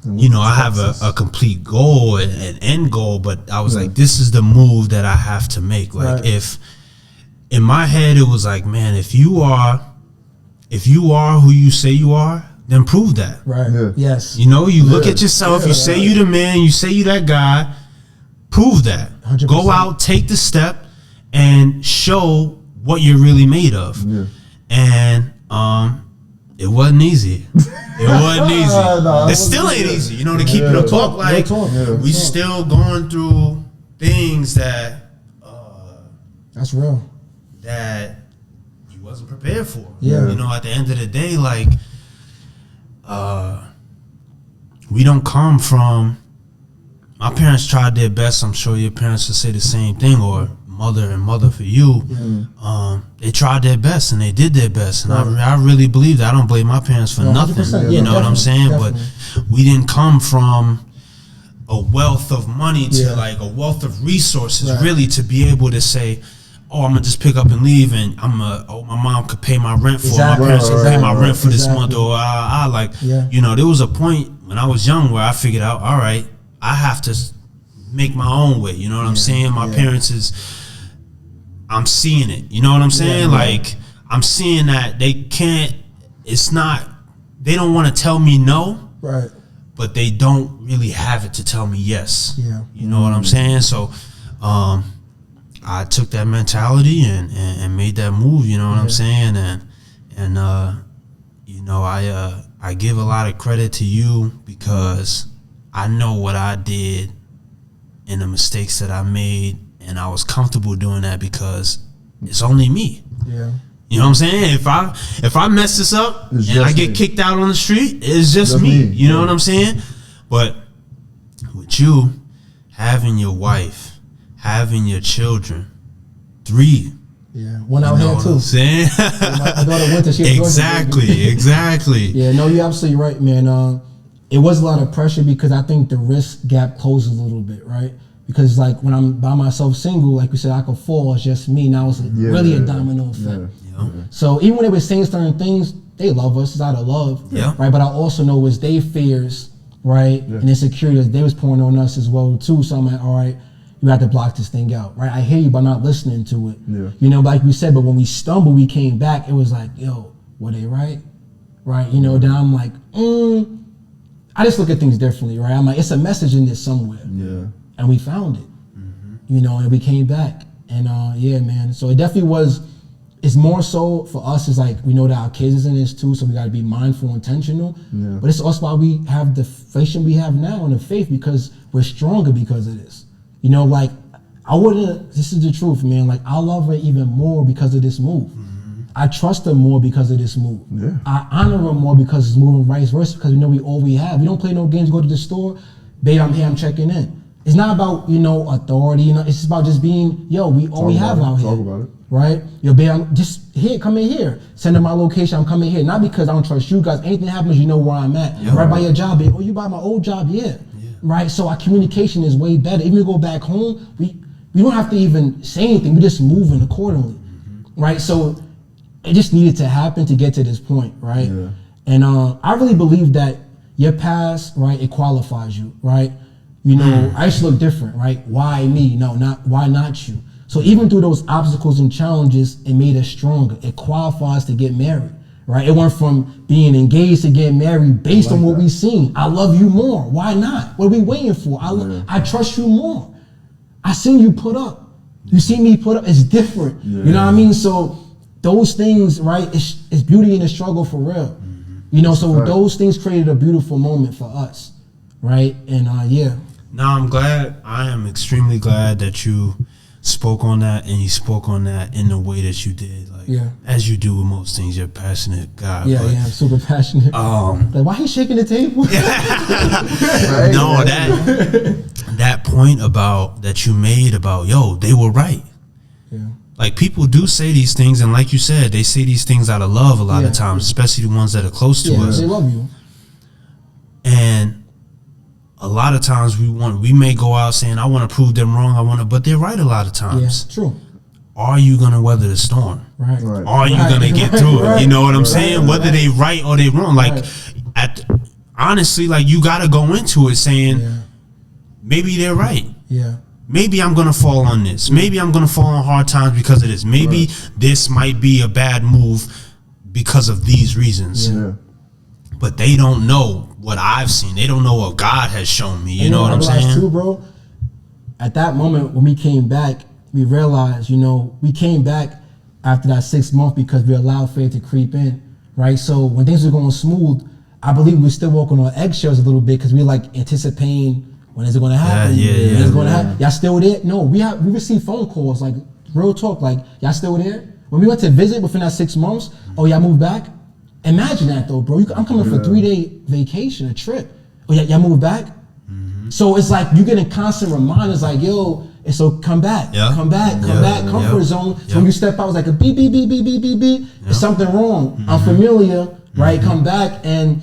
you know, I have a complete goal, an end goal, but I was like, this is the move that I have to make. Like, if in my head it was like, man, if you are who you say you are, then prove that. Right. Yeah. Yes. You know, you look at yourself, you say you the man, you say you that guy, prove that. 100%. Go out, take the step, and show what you're really made of. Yeah. And it wasn't easy. It wasn't easy. No, it still ain't easy. You know, to keep it a buck, like, we still going through things that that's real. That you wasn't prepared for. Yeah. You know, at the end of the day, like, we don't come from, my parents tried their best. I'm sure your parents would say the same thing, or mother for you. They tried their best and they did their best, and I really believe that. I don't blame my parents for nothing. You know what I'm saying? Definitely. But we didn't come from a wealth of money to like a wealth of resources, really, to be able to say, oh, I'm gonna just pick up and leave, and my mom could pay my rent for it. My parents could pay my rent for this month, or you know, there was a point when I was young where I figured out, all right, I have to make my own way. You know what I'm saying? My parents I'm seeing it. You know what I'm saying? Like, I'm seeing that they can't. It's not. They don't want to tell me no. Right. But they don't really have it to tell me yes. Yeah. You know what I'm saying? So, I took that mentality and made that move. You know what I'm saying? And you know, I give a lot of credit to you because I know what I did and the mistakes that I made, and I was comfortable doing that because it's only me. Yeah. You know what I'm saying? If I mess this up and I get kicked out on the street, it's just me. You know what I'm saying? But with you having your wife, having your children, 3. Yeah, one out here too. Saying? My daughter went to she exactly. Yeah, no, you're absolutely right, man. It was a lot of pressure because I think the risk gap closes a little bit, right? Because like when I'm by myself single, like we said, I could fall. It's just me. Now it's really a domino effect. So even when they were saying certain things, they love us. It's out of love, right? But I also know it's their fears, right, and insecurities they was pouring on us as well too. So I'm like, all right, you have to block this thing out, right? I hear you, but not listening to it. You know, like we said, but when we stumbled, we came back. It was like, yo, were they right? You know, then I'm like, I just look at things differently, right? I'm like, it's a message in this somewhere. And we found it, you know, and we came back. And yeah, man. So it definitely was, it's more so for us, it's like, we know that our kids is in this too, so we got to be mindful, intentional. But it's also why we have the faith we have now and the faith, because we're stronger because of this. You know, like, this is the truth, man. Like, I love her even more because of this move. I trust her more because of this move. I honor her more because it's moving, vice versa, because we know all we have. We don't play no games, go to the store, babe, I'm here, I'm checking in. It's not about, you know, authority, you know, it's about just being, yo, we all we have out here. Talk about it. Right? Yo, babe, I'm just here, come in here. Send her my location, I'm coming here. Not because I don't trust you guys. Anything happens, you know where I'm at. Right by your job, babe. Oh, you by my old job? Yeah. Right? So our communication is way better. Even if we go back home, we don't have to even say anything. We're just moving accordingly. Right? So it just needed to happen to get to this point, right? And I really believe that your past, right, it qualifies you, right? You know, I used to look different, right? Why me? No, why not you? So even through those obstacles and challenges, it made us stronger. It qualifies to get married, right? It went from being engaged to getting married based on what we've seen. I love you more. Why not? What are we waiting for? I trust you more. I seen you put up. You see me put up. It's different. You know what I mean? So those things, right? It's beauty in the struggle for real. You know, so those things created a beautiful moment for us, right? And yeah. No, I'm glad. I am extremely glad that you spoke on that, and you spoke on that in the way that you did. Like, as you do with most things, you're a passionate guy. Yeah, I'm super passionate. Like, why he shaking the table? No, that point about that you made about, yo, they were right. Like, people do say these things, and like you said, they say these things out of love a lot of times, especially the ones that are close to us. They love you. And a lot of times we may go out saying, I want to prove them wrong, but they're right a lot of times. Yeah, true. Are you going to weather the storm? Right. Are you going to get through it? You know what I'm saying? Whether they right or they wrong. Like, honestly, like, you got to go into it saying, maybe they're right. Maybe I'm going to fall on this. Maybe I'm going to fall on hard times because of this. Maybe this might be a bad move because of these reasons. But they don't know what I've seen. They don't know what God has shown me. You know what I'm saying? Too, bro, at that moment when we came back, we realized, you know, we came back after that 6 months because we allowed faith to creep in, right? So when things were going smooth, I believe we were still walking on eggshells a little bit because we were like anticipating, when is it going to happen? When is it going to happen? Y'all still there? No, we received phone calls, like, real talk, like, y'all still there? When we went to visit within that 6 months, oh, y'all moved back? Imagine that though, bro. I'm coming for a 3-day vacation, a trip. Oh, y'all moved back? So it's like you getting constant reminders, like, yo, and so come back, come back, comfort zone. So when you step out, it's like a beep, beep, beep, beep, beep, beep, beep. There's something wrong. Unfamiliar, right? Come back. And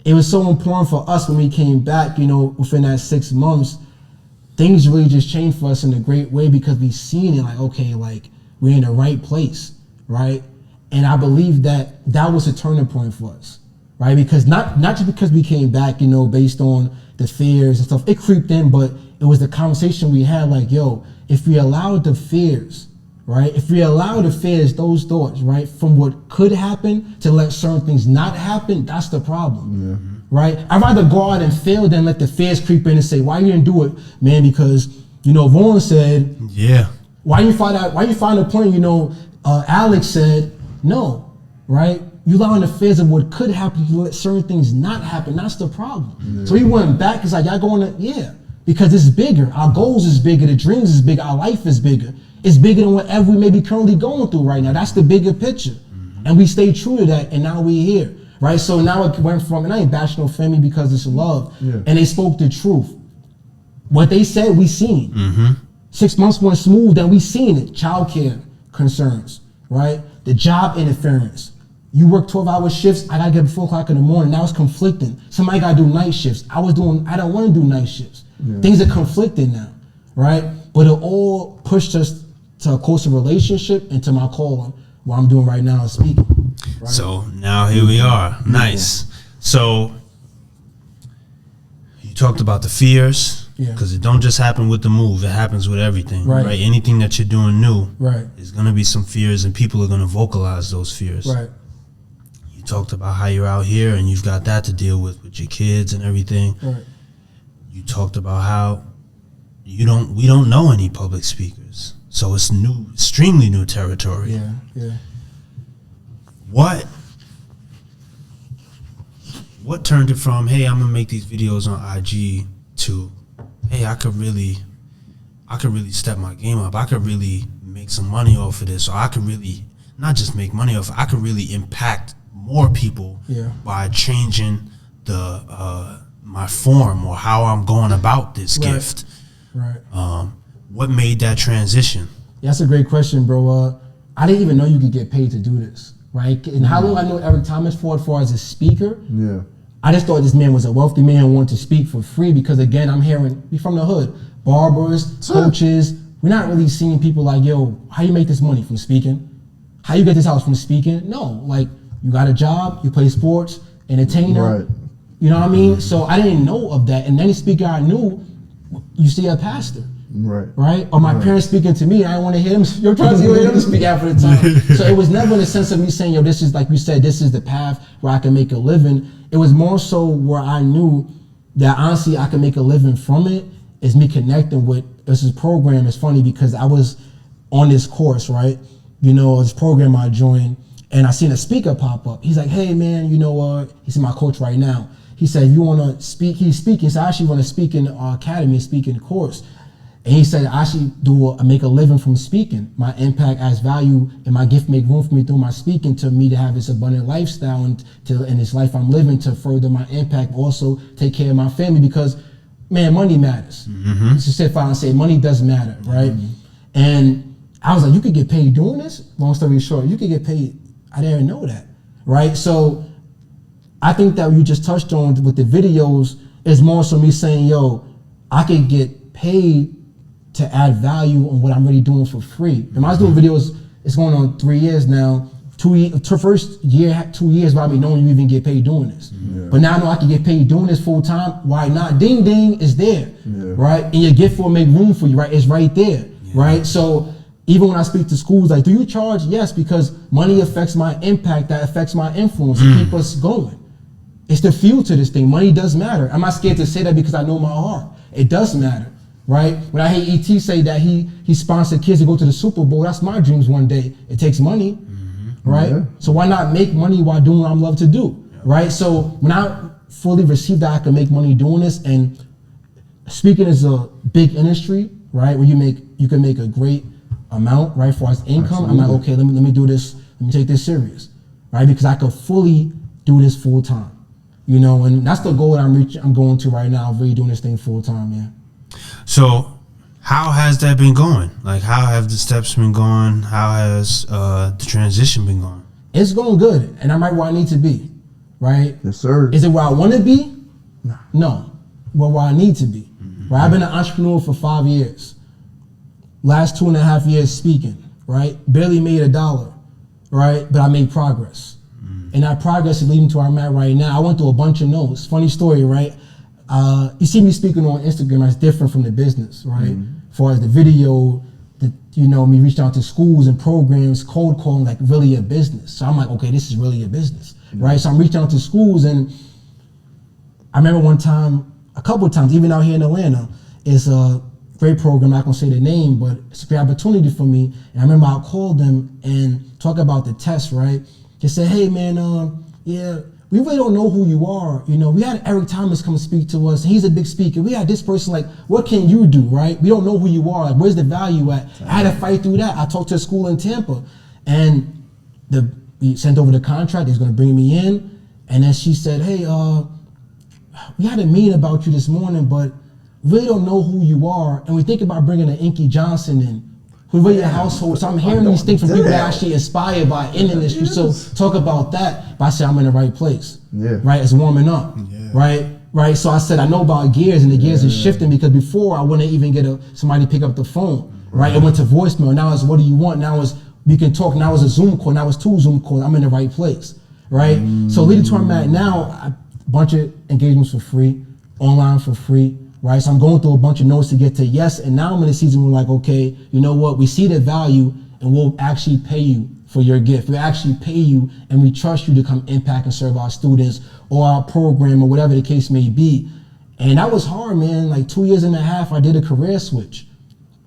it was so important for us when we came back, you know, within that 6 months, things really just changed for us in a great way because we seen it like, okay, like, we're in the right place, right? And I believe that was a turning point for us, right? Because not just because we came back, you know, based on the fears and stuff, it creeped in, but it was the conversation we had like, yo, if we allowed the fears, right? If we allow the fears, those thoughts, right, from what could happen to let certain things not happen, that's the problem, right? I'd rather go out and fail than let the fears creep in and say, why you didn't do it, man? Because, you know, Vaughn said, why you find a point, you know, Alex said, no, right? You allowing the fears of what could happen to let certain things not happen. That's the problem. So he went back. It's like, y'all going to, because it's bigger. Our goals is bigger. The dreams is bigger. Our life is bigger. It's bigger than whatever we may be currently going through right now. That's the bigger picture. And we stay true to that, and now we here, right? So now it went from, and I ain't bashing no family because it's love, and they spoke the truth. What they said, we seen. 6 months went smooth, then we seen it. Childcare concerns, right? The job interference. You work 12-hour shifts, I gotta get up at 4 o'clock in the morning. Now it's conflicting. Somebody gotta do night shifts. I don't wanna do night shifts. Things are conflicting now, right? But it all pushed us to a closer relationship and to my calling, what I'm doing right now is speaking. Right? So now here we are. Nice. So you talked about the fears. Because it don't just happen with the move, it happens with everything, right? Anything that you're doing new, is going to be some fears, and people are going to vocalize those fears. You talked about how you're out here and you've got that to deal with your kids and everything. You talked about how we don't know any public speakers, so it's new, extremely new territory. What turned it from, hey, I'm gonna make these videos on IG, to, hey, I could really step my game up. I could really make some money off of this, or I could really not just make money off. I could really impact more people by changing the my form or how I'm going about this gift. What made that transition? That's a great question, bro. I didn't even know you could get paid to do this, right? And how long I know Eric Thomas for as far as a speaker. I just thought this man was a wealthy man who wanted to speak for free because, again, I'm hearing, we from the hood, barbers, coaches. We're not really seeing people like, yo, how you make this money from speaking? How you get this house from speaking? No, like, you got a job, you play sports, entertainer. You know what I mean? So I didn't know of that. And any speaker I knew, you see a pastor. Right? Or my parents speaking to me, I didn't want to hear them. You're trying to hear them speak half of the time. So it was never in the sense of me saying, yo, this is, like you said, this is the path where I can make a living. It was more so where I knew that honestly I could make a living from it, is me connecting with this program. It's funny because I was on this course, right? You know, this program I joined, and I seen a speaker pop up. He's like, hey man, you know what? He's my coach right now. He said, you want to speak? He's speaking. So I actually want to speak in our academy, speaking course. And he said, I actually make a living from speaking. My impact adds value, and my gift make room for me through my speaking to me to have this abundant lifestyle and in this life I'm living to further my impact, also take care of my family because, man, money matters. It's just if I say money does matter, right? And I was like, you could get paid doing this? Long story short, you could get paid. I didn't know that, right? So I think that you just touched on with the videos is more so me saying, yo, I could get paid to add value on what I'm really doing for free. And I was doing videos, it's going on 3 years now. First year, 2 years without me knowing you even get paid doing this. But now I know I can get paid doing this full time. Why not? Ding ding is there, right? And your gift will make room for you, right? It's right there, right? So even when I speak to schools, like, do you charge? Yes, because money affects my impact, that affects my influence to keep us going. It's the fuel to this thing. Money does matter. I'm not scared to say that because I know my heart. It does matter. Right? When I hear E.T. say that he sponsored kids to go to the Super Bowl, that's my dreams one day. It takes money, right? So why not make money while doing what I love to do, right? So when I fully received that I can make money doing this, and speaking is a big industry, right? Where you can make a great amount, right? For as income, I'm like, okay, let me do this. Let me take this serious, right? Because I could fully do this full time, you know, and that's the goal that I'm going to right now. I'm really doing this thing full time, yeah. So how has that been going? Like, how have the steps been going? How has the transition been going? It's going good, and I'm right where I need to be, right? Yes, sir. Is it where I want to be? No. Well, where I need to be. Right? I've been an entrepreneur for 5 years. Last 2.5 years speaking, right? Barely made $1, right? But I made progress. And that progress is leading to where I'm at right now. I went through a bunch of no's. Funny story, right? You see me speaking on Instagram, that's different from the business, right? As far as the video, me reaching out to schools and programs, cold calling, like really a business. So I'm like, okay, this is really a business, right? So I'm reaching out to schools, and I remember one time, a couple of times, even out here in Atlanta, it's a great program, I'm not gonna say the name, but it's a great opportunity for me. And I remember I called them and talk about the test, right? Just said, hey man, we really don't know who you are. We had Eric Thomas come speak to us. He's a big speaker. We had this person, like, what can you do, right? We don't know who you are. Like, where's the value at? I had to fight through that. I talked to a school in Tampa, and we sent over the contract. He's gonna bring me in. And then she said, hey, we had a meeting about you this morning, but we really don't know who you are. And we think about bringing an Inky Johnson in, who really a household. So I'm hearing these things from people that are actually inspired by in the industry. So talk about that. But I said, I'm in the right place. Yeah. Right? It's warming up. Yeah. Right? So I said, I know about gears, and the gears is shifting, because before I wouldn't even get somebody pick up the phone. Right? It went to voicemail. Now it's, what do you want? Now it's, we can talk. Now it's a Zoom call. Now it's 2 Zoom calls. I'm in the right place. Right? So leading to where I'm at now, a bunch of engagements for free, online for free. Right, so I'm going through a bunch of notes to get to yes, and now I'm in a season where we're like, okay, you know what? We see the value, and we'll actually pay you for your gift. We'll actually pay you, and we trust you to come impact and serve our students or our program or whatever the case may be. And that was hard, man. Like 2.5 years, I did a career switch.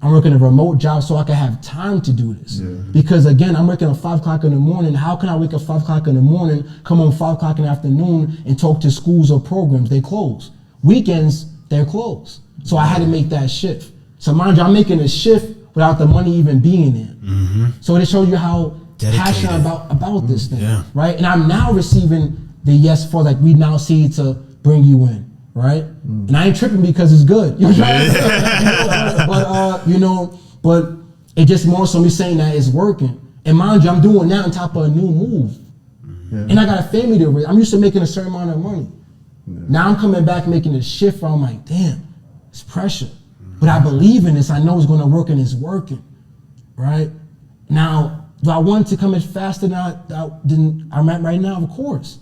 I'm working a remote job so I can have time to do this. Yeah. Because again, I'm working at 5 o'clock in the morning. How can I wake up 5 o'clock in the morning, come home 5 o'clock in the afternoon, and talk to schools or programs? They close. Weekends, they're closed. So I had to make that shift. So mind you, I'm making a shift without the money even being there. Mm-hmm. So it shows you how passionate about this thing, right? And I'm now receiving the yes for, like, we now see to bring you in, right? And I ain't tripping because it's good. But it just more so me saying that it's working. And mind you, I'm doing that on top of a new move. And I got a family to raise. I'm used to making a certain amount of money. Now I'm coming back making a shift where I'm like, damn, it's pressure. But I believe in this. I know it's going to work, and it's working, right? Now, do I want to come in faster than I'm at right now? Of course.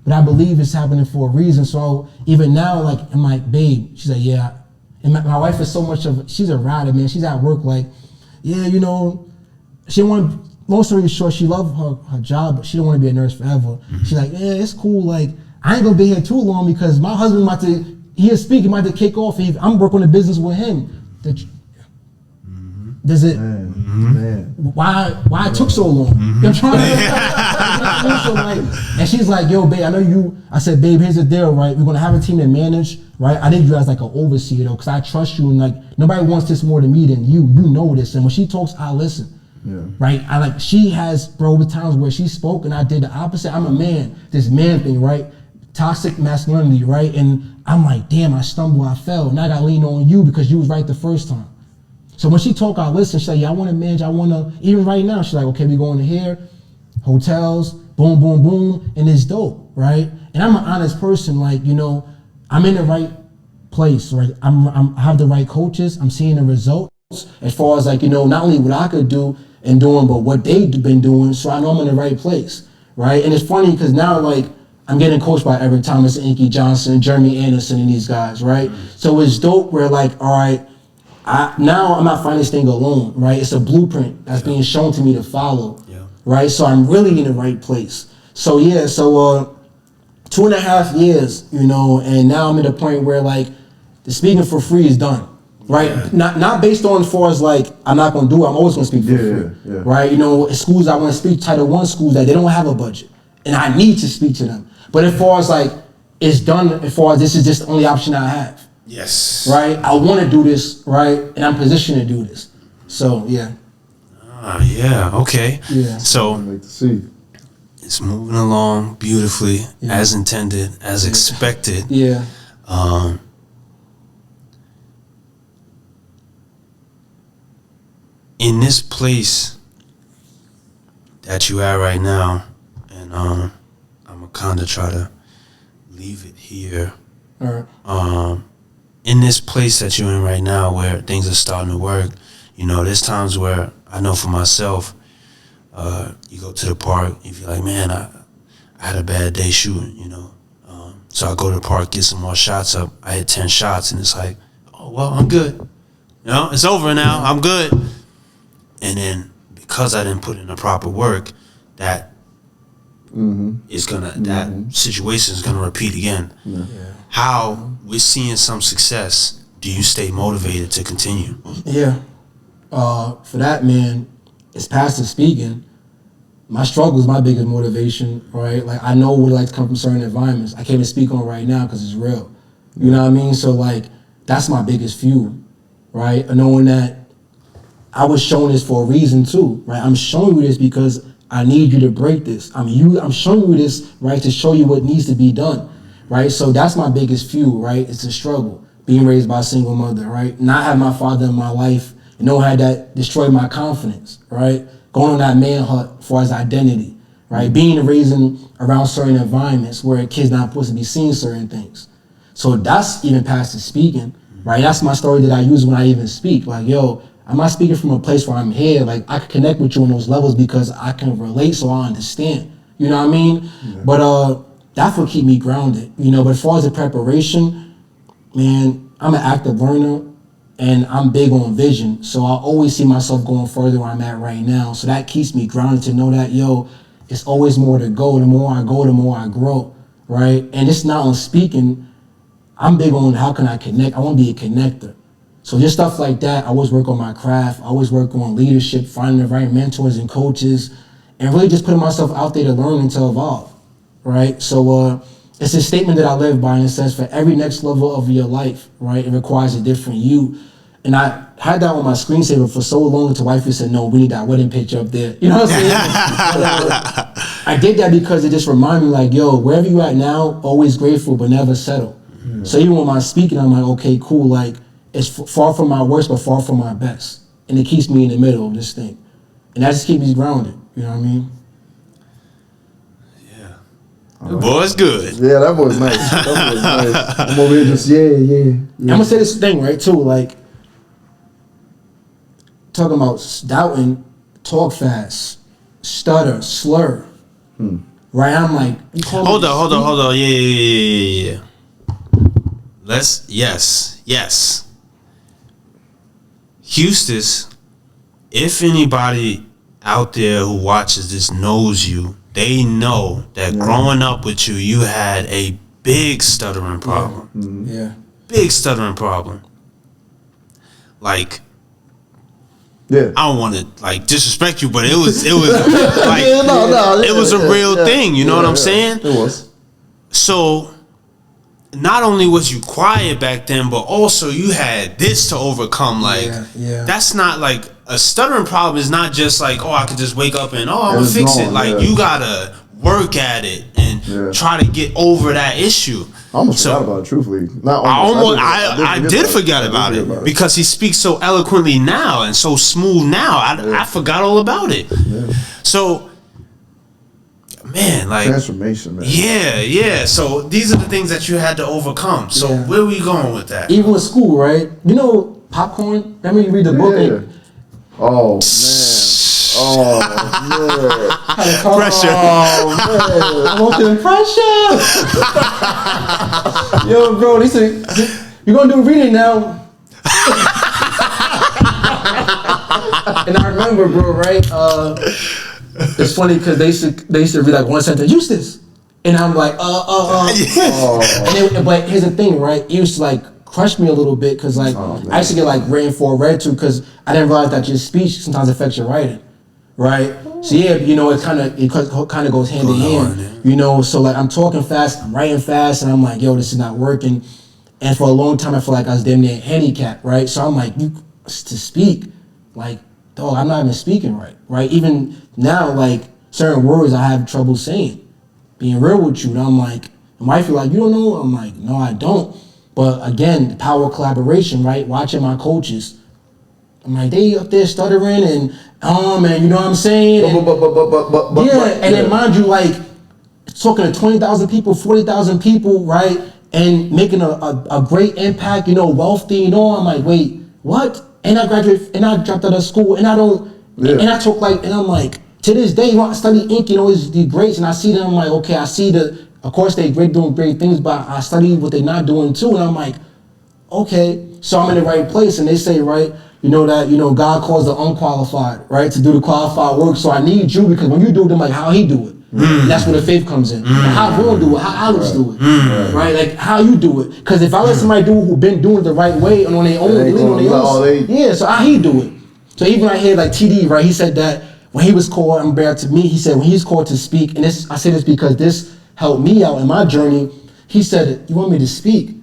But I believe it's happening for a reason. So even now, like, I'm like, babe, she's like, yeah. And my wife is so much she's a rider, man. She's at work like, yeah, she didn't want, long story short, she loved her job, but she didn't want to be a nurse forever. She's like, yeah, it's cool. Like, I ain't gonna be here too long because my husband he's speaking, might to kick off. I'm working on a business with him. Does it? Why it took so long? I'm trying to. And she's like, yo, babe, I know you. I said, babe, here's the deal, right? We're gonna have a team to manage, right? I need you as like an overseer though, because I trust you, and like nobody wants this more than me than you. You know this, and when she talks, I listen. Yeah. Right? She has times where she spoke and I did the opposite. I'm a man, this man thing, right? Toxic masculinity, right? And I'm like, damn, I stumbled, I fell. Now I gotta lean on you because you was right the first time. So when she talk, I listen. She's like, yeah, I want to manage. I want to, even right now, she's like, okay, we going to here, hotels, boom, boom, boom, and it's dope, right? And I'm an honest person, like, I'm in the right place, right? I have the right coaches. I'm seeing the results as far as like, not only what I could do and doing, but what they've been doing. So I know I'm in the right place, right? And it's funny because now, like, I'm getting coached by Eric Thomas, Inky Johnson, Jeremy Anderson, and these guys, right? So it's dope where like, all right, now I'm not finding this thing alone, right? It's a blueprint that's being shown to me to follow, right? So I'm really in the right place. So 2.5 years, and now I'm at a point where like the speaking for free is done, right? Yeah. Not based on as far as like I'm not gonna do it. I'm always gonna speak for free, right? Schools I want to speak, Title I schools that they don't have a budget, and I need to speak to them. But as far as like it's done, as far as this is just the only option I have. Yes. Right? I want to do this, right? And I'm positioned to do this. So, yeah. Okay. Yeah. So, I'd like to see. It's moving along beautifully, as intended, as expected. Yeah. In this place that you at right now, and I'm gonna kind of try to leave it here. All right. In this place that you're in right now where things are starting to work, there's times where I know for myself, you go to the park, you feel like, man, I had a bad day shooting, so I go to the park, get some more shots up. I hit 10 shots and it's like, oh, well, I'm good. It's over now. I'm good. and then because I didn't put in the proper work, that is gonna that situation is gonna repeat again. How, with seeing some success, do you stay motivated to continue? Yeah. For that, man, it's passive speaking. My struggle is my biggest motivation, right? Like, I know what it like to come from certain environments. I can't even speak on it right now because it's real. You know what I mean? So, like, that's my biggest fuel, right? Knowing that I was shown this for a reason too, right? I'm showing you this because I need you to break this. I'm showing you this, right, to show you what needs to be done, right? So that's my biggest fuel, right? It's a struggle. Being raised by a single mother, right? Not having my father in my life, and knowing how that destroyed my confidence, right? Going on that man hunt for his identity, right? Being and raising around certain environments where a kid's not supposed to be seeing certain things. So that's even passive speaking, right? That's my story that I use when I even speak. Like, yo, I'm not speaking from a place where I'm here. Like, I can connect with you on those levels because I can relate, so I understand. You know what I mean? Yeah. But that's what keep me grounded, you know? But as far as the preparation, man, I'm an active learner. And I'm big on vision, so I always see myself going further where I'm at right now. So that keeps me grounded to know that, yo, it's always more to go. The more I go, the more I grow, right? And it's not on speaking. I'm big on how can I connect. I want to be a connector. So just stuff like that. I always work on my craft. I always work on leadership, finding the right mentors and coaches, and really just putting myself out there to learn and to evolve, right? So it's a statement that I live by, and it says, for every next level of your life, right, it requires a different you. And I had that on my screensaver for so long until wifey said, no, we need that wedding picture up there. You know what I'm saying? I did that because it just reminded me, like, yo, wherever you at now, always grateful, but never settle. So even when I'm speaking, I'm like, okay, cool. Like, it's far from my worst, but far from my best. And it keeps me in the middle of this thing. And that just keeps me grounded. You know what I mean? The boy's good. Yeah, that boy's nice. That boy's nice. I'm over here just, yeah. I'm going to say this thing, right, too. Like, talking about doubting, talk fast, stutter, slur. Right? I'm like, hold on. Yeah. Yes. Eustaus, if anybody out there who watches this knows you, they know that growing up with you, you had a big stuttering problem. Yeah. Big stuttering problem. Like, yeah. I don't want to like disrespect you, but it was like it was a real thing. You know what I'm saying? It was. So not only was you quiet back then, but also you had this to overcome. Like, that's not like a stuttering problem is not just like, oh, I could just wake up and I'm gonna fix it. Like, you gotta work at it and try to get over that issue. I almost forgot about it, truthfully. I did forget about it because he speaks so eloquently now and so smooth now. I forgot all about it. Yeah. So, man, like transformation, man. Yeah. So these are the things that you had to overcome. So where are we going with that? Even with school, right? You know, popcorn. I mean, you read the book. And, oh man. Oh man. Pressure. Oh man. I'm watching pressure. Yo, bro, they said you're gonna do reading now. And I remember, bro, right? It's funny because they used to read like one sentence, Eustaus, and I'm like, but here's the thing, right? It used to like crush me a little bit because like I used to get like written for, read to, because I didn't realize that your speech sometimes affects your writing, right? So yeah, you know, it kind of goes hand in hand, you know. So like I'm talking fast, I'm writing fast, and I'm like, yo, this is not working. And for a long time, I feel like I was damn near handicapped, right? So I'm like, to speak, like, dog, I'm not even speaking right? Even now, like, certain words I have trouble saying. Being real with you, and I'm like, and wife, you're like, you don't know? I'm like, no, I don't. But again, the power of collaboration, right? Watching my coaches, I'm like, they up there stuttering and you know what I'm saying? And then mind you, like, talking to 20,000 people, 40,000 people, right? And making a great impact, you know, wealthy, you know, I'm like, wait, what? And I graduated, and I dropped out of school, and I don't, and I took like, and I'm like, to this day, you know, I study ink, you know, is the greats, and I see them, I'm like, okay, I see of course they great doing great things, but I study what they're not doing too, and I'm like, okay, so I'm in the right place. And they say, right, that God calls the unqualified, right, to do the qualified work. So I need you, because when you do it, I'm like, how he do it? That's where the faith comes in. How Vaughn do it? How Alex do it? Right? Like how you do it? Because if I let somebody do who been doing it the right way and on their own, so how he do it? So even I hear like TD, right? He said that when he was called, I'm bare to me. He said when he's called to speak, and this I say this because this helped me out in my journey. He said, "You want me to speak?"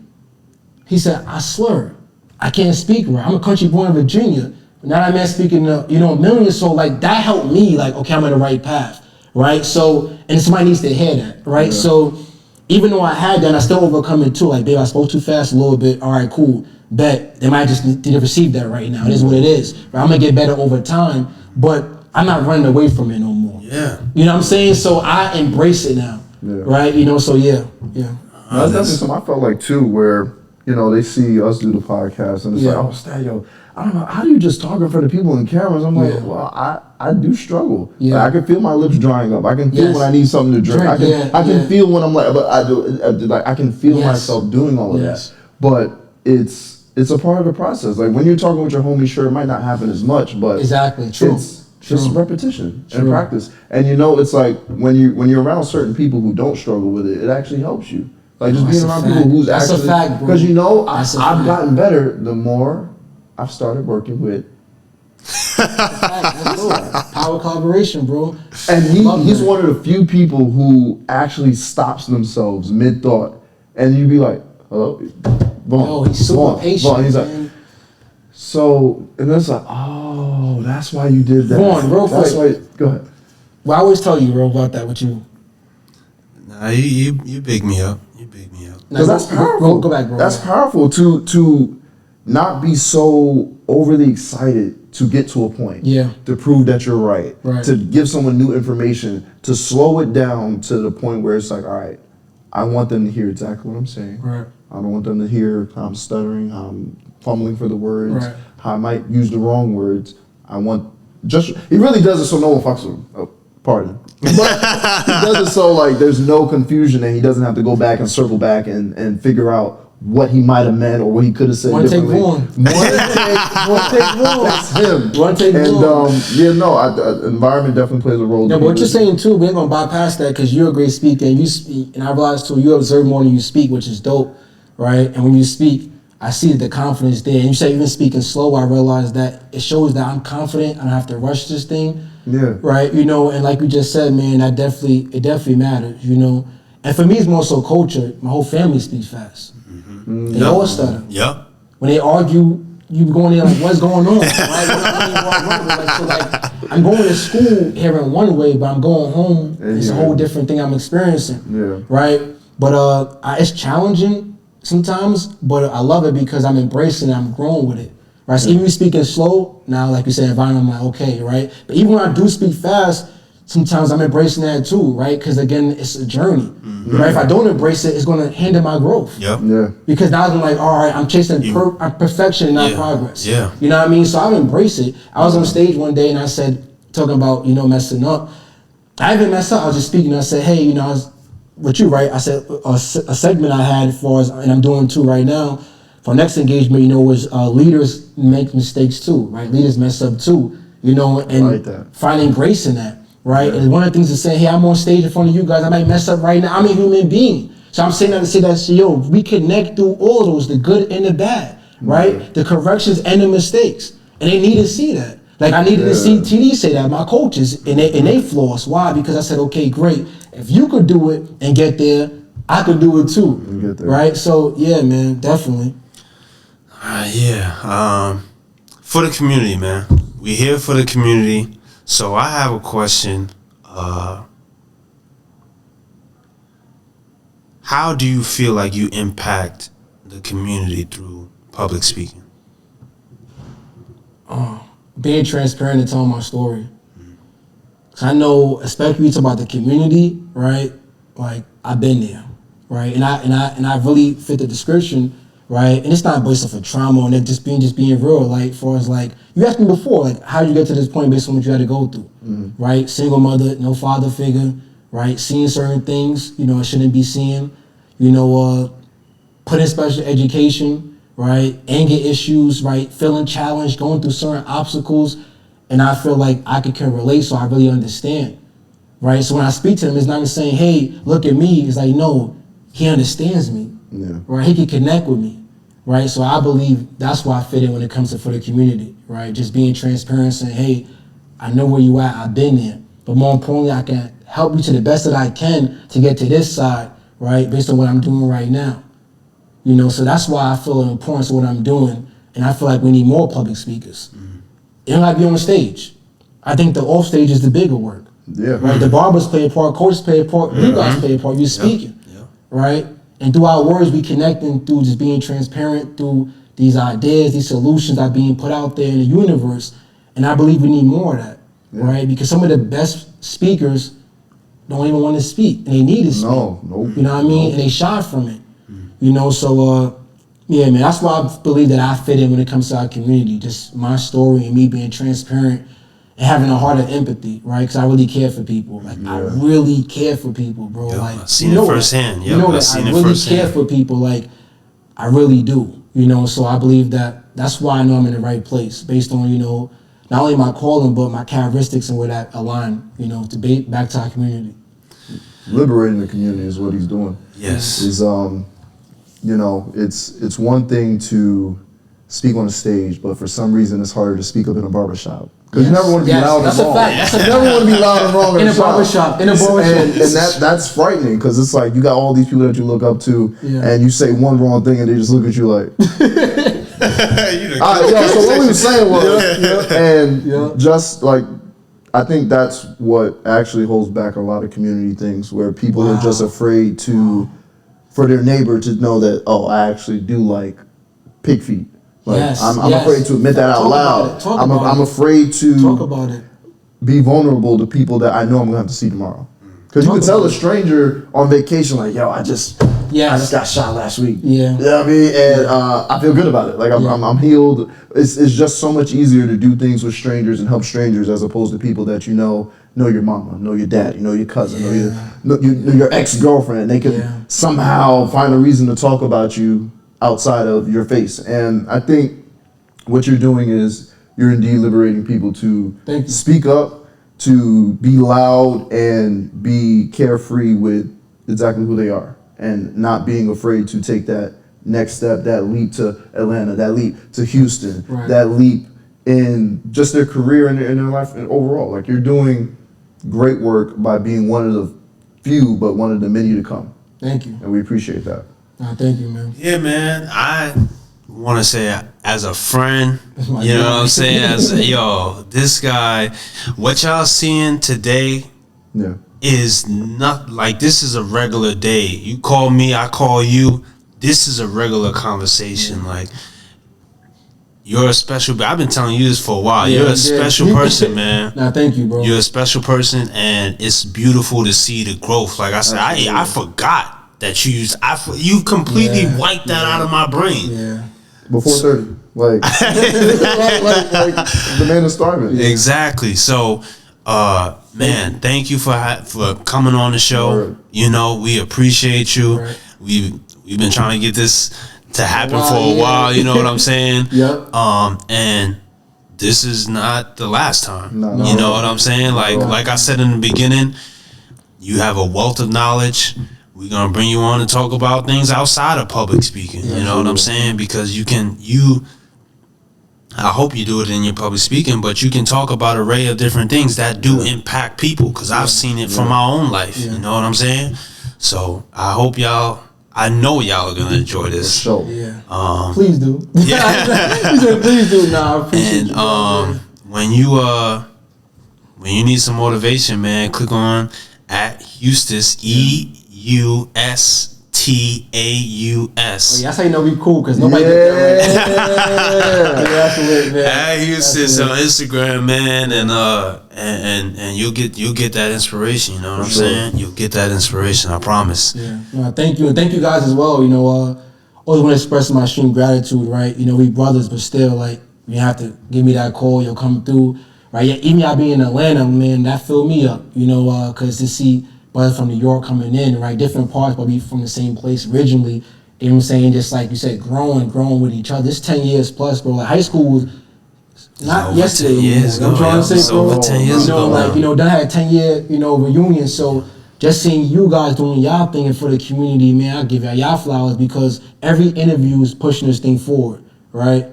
He said, "I slur. I can't speak right. I'm a country boy in Virginia. Now that man speaking to, millions, so like that helped me, like, okay, I'm on the right path, right? So, and somebody needs to hear that, right? Yeah. So even though I had that, I still overcome it too. Like, babe, I spoke too fast a little bit. All right, cool. Bet they might just didn't receive that right now. It is what it is. Right? I'm gonna get better over time, but I'm not running away from it no more. Yeah. You know what I'm saying? So I embrace it now, right? So yeah. That's something I felt like too, where they see us do the podcast and it's like, oh, Stat, I don't know, how do you just talk in front of people and cameras? I'm like, well, I do struggle. Yeah. Like, I can feel my lips drying up. I can feel when I need something to drink. I can feel when I'm like, but I can feel myself doing all of that. But it's a part of the process. Like when you're talking with your homie, sure, it might not happen as much, but it's just repetition and practice. And it's like when you're around certain people who don't struggle with it, it actually helps you. Like just being around people who's actually, because I've gotten better the more I've started working with. Power collaboration, bro. And he's one of the few people who actually stops themselves mid thought, and you'd be like, "Hello, Vaughn." He's super patient. Vaughn. He's like, so, and it's like, oh, that's why you did that. Vaughn, real quick. Go ahead. Well, I always tell you, bro, about that with you. Nah, you big me up. Because that's powerful. Go back, bro. That's powerful to not be so overly excited to get to a point. Yeah. To prove that you're right. To give someone new information. To slow it down to the point where it's like, all right, I want them to hear exactly what I'm saying. Right. I don't want them to hear how I'm stuttering, how I'm fumbling for the words, how I might use the wrong words. He really does it so no one fucks with him. Oh, pardon. But he does it so like there's no confusion and he doesn't have to go back and circle back and figure out what he might have meant or what he could have said differently. One take one. That's him. One take one. And environment definitely plays a role. Yeah, but what you're saying too, we ain't gonna bypass that because you're a great speaker and you speak, and I realize too you observe more than you speak, which is dope, right? And when you speak, I see the confidence there. And you say even speaking slow, I realize that it shows that I'm confident. I don't have to rush this thing. Yeah. Right. And like you just said, man, it definitely matters. And for me, it's more so culture. My whole family speaks fast. Mm-hmm. They all stutter. Yep. When they argue, you going there like, what's going on? Right? I'm going to school hearing one way, but I'm going home. It's a whole different thing I'm experiencing. Yeah. Right. But it's challenging sometimes, but I love it because I'm embracing it. I'm growing with it. Right, so even speaking slow, now like you said, environment, I'm like, okay, right? But even when I do speak fast, sometimes I'm embracing that too, right? Because again, it's a journey, right? If I don't embrace it, it's going to hinder my growth. Yep. Yeah. Because now I'm like, all right, I'm chasing perfection, not progress. Yeah. You know what I mean? So I embrace it. I was on stage one day and I said, talking about, messing up. I didn't mess up. I was just speaking. I said, hey, I was with you, right? I said a segment I had and I'm doing too right now. For next engagement, was leaders make mistakes too, right? Leaders mess up too, and finding grace in that, right? Yeah. And one of the things is saying, hey, I'm on stage in front of you guys, I might mess up right now. I'm a human being. So I'm saying that to say that, we connect through all those, the good and the bad, right? Mm-hmm. The corrections and the mistakes. And they need to see that. Like I needed to see TD say that, my coaches, and they flaws. Why? Because I said, okay, great. If you could do it and get there, I could do it too, right? So yeah, man, definitely. For the community, man. We're here for the community. So I have a question. How do you feel like you impact the community through public speaking? Being transparent and telling my story. Cause I know, especially when you talk about the community, right? Like I've been there, right? And I really fit the description. Right, and it's not based off of trauma and it just being real. Like, for as like you asked me before, like how you get to this point based on what you had to go through, right? Single mother, no father figure, right? Seeing certain things, I shouldn't be seeing, put in special education, right? Anger issues, right? Feeling challenged, going through certain obstacles, and I feel like I can relate, so I really understand, right? So when I speak to him, it's not just saying, hey, look at me. It's like, no, he understands me, right? He can connect with me, right? So I believe that's why I fit in when it comes to for the community, right? Just being transparent, saying, hey, I know where you at, I've been there. But more importantly, I can help you to the best that I can to get to this side, right? Based on what I'm doing right now. You know, so that's why I feel the importance of what I'm doing. And I feel like we need more public speakers. It don't have to be on the stage. I think the off stage is the bigger work. Yeah. Right? The barbers play a part, coaches play a part, you guys play a part, you're speaking. Right? And through our words, we connecting through just being transparent, through these ideas, these solutions that are being put out there in the universe. And I believe we need more of that. Right? Because some of the best speakers don't even want to speak. And they need to speak. Nope. You know what I mean? And they shy from it. You know, so yeah, man, that's why I believe that I fit in when it comes to our community. Just my story and me being transparent and having a heart of empathy, right? Because I really care for people. Like, I really care for people, bro. Like, I've seen it firsthand. You know that I really care for people. Like, I really do. You know, so I believe that that's why I know I'm in the right place based on, you know, not only my calling, but my characteristics and where that align, you know, to be back to our community. Liberating the community is what he's doing. Yes. Is you know, it's one thing to speak on a stage, but for some reason it's harder to speak up in a barbershop. Because you never want to be loud and wrong. That's a fact. You never want to be loud and wrong in a barbershop. And that's frightening because it's like you got all these people that you look up to, and you say one wrong thing and they just look at you like. So what we were saying was, just like, I think that's what actually holds back a lot of community things where people are just afraid to. For their neighbor to know that, oh, I actually do like pig feet. Like, I'm afraid to admit that out loud. I'm afraid to talk about it. Be vulnerable to people that I know I'm gonna have to see tomorrow. Because you can tell a stranger on vacation, like, yo, I just got shot last week. Yeah. You know what I mean? And I feel good about it. Like I'm healed. It's just so much easier to do things with strangers and help strangers as opposed to people that you know your mama, know your dad, know your cousin, know your ex-girlfriend. They can somehow find a reason to talk about you outside of your face. And I think what you're doing is you're indeed liberating people to speak up, to be loud and be carefree with exactly who they are and not being afraid to take that next step, that leap to Atlanta, that leap to Houston, that leap in just their career and in their life and overall. Like, you're doing great work by being one of the few, but one of the many to come. Thank you. And we appreciate that. Thank you, man. Yeah, man. I want to say, as a friend, you know what I'm saying? This guy, what y'all seeing today is not like, this is a regular day. You call me, I call you. This is a regular conversation. Like, you're a special. I've been telling you this for a while. You're a special person, man. Thank you, bro. You're a special person, and it's beautiful to see the growth. Like I said, I forgot that you completely wiped that out of my brain. Yeah. Before 30, like the man is starving. Exactly. So, man, thank you for coming on the show. Right. You know, we appreciate you. Right. We've been trying to get this to happen for a while, you know what I'm saying? Yep. And this is not the last time. No. You know what I'm saying? Like I said in the beginning, you have a wealth of knowledge. We're gonna bring you on and talk about things outside of public speaking. You know what I'm saying? Because I hope you do it in your public speaking, but you can talk about an array of different things that do impact people, because I've seen it from my own life. You know what I'm saying? So I know y'all are gonna enjoy this. Sure. Yeah. Please do. Yeah. Please do. I appreciate and when you need some motivation, man, click on @Eustaus, EUSTAUS. That's how you know we cool, because nobody did that right. That's lit, man. Eustaus on Instagram, man, and you'll get that inspiration. You know what I'm saying? You'll get that inspiration. I promise. Yeah. Thank you, and thank you guys as well. You know, always want to express my extreme gratitude. Right? You know, we brothers, but still, like, you have to give me that call. You'll come through. Right? Yeah, even y'all being in Atlanta, man, that filled me up. You know, because to see brothers from New York coming in, right, different parts, but we from the same place originally, You know what I'm saying? Just like you said, growing with each other. It's 10 years plus, bro. Like high school was not yesterday. I'm trying to say, bro. Over 10 years ago, like, done had a 10-year, reunion. So just seeing you guys doing y'all thing and for the community, man, I give y'all flowers because every interview is pushing this thing forward, right?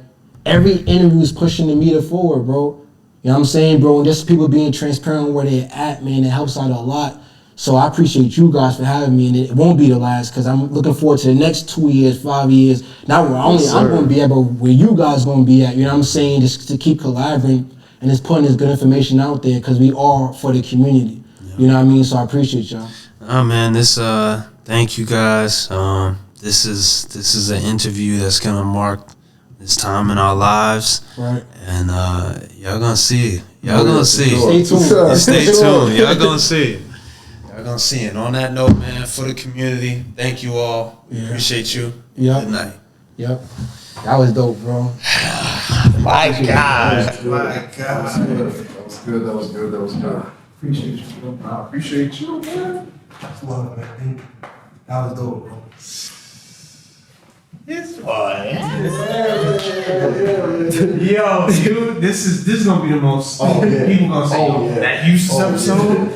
Every interview is pushing the meter forward, bro. You know what I'm saying, bro? And just people being transparent where they're at, man, it helps out a lot. So I appreciate you guys for having me, and it won't be the last because I'm looking forward to the next 2 years, 5 years. Not where I'm going to be at, but where you guys going to be at. You know what I'm saying? Just to keep collaborating and just putting this good information out there because we are for the community. Yeah. You know what I mean? So I appreciate y'all. Oh man, thank you guys. This is an interview that's gonna mark this time in our lives, right? And y'all gonna see it. Y'all gonna see it. Stay tuned. Stay tuned. Y'all gonna see it. Y'all gonna see it. On that note, man, for the community, thank you all. We appreciate you. Yep. Good night. Yep. That was dope, bro. My God. My God. That was good. Appreciate you, bro. I appreciate you, man. That's love, man. That was dope, bro. This boy. Yo, dude, this is gonna be the most people gonna say that Eustaus episode.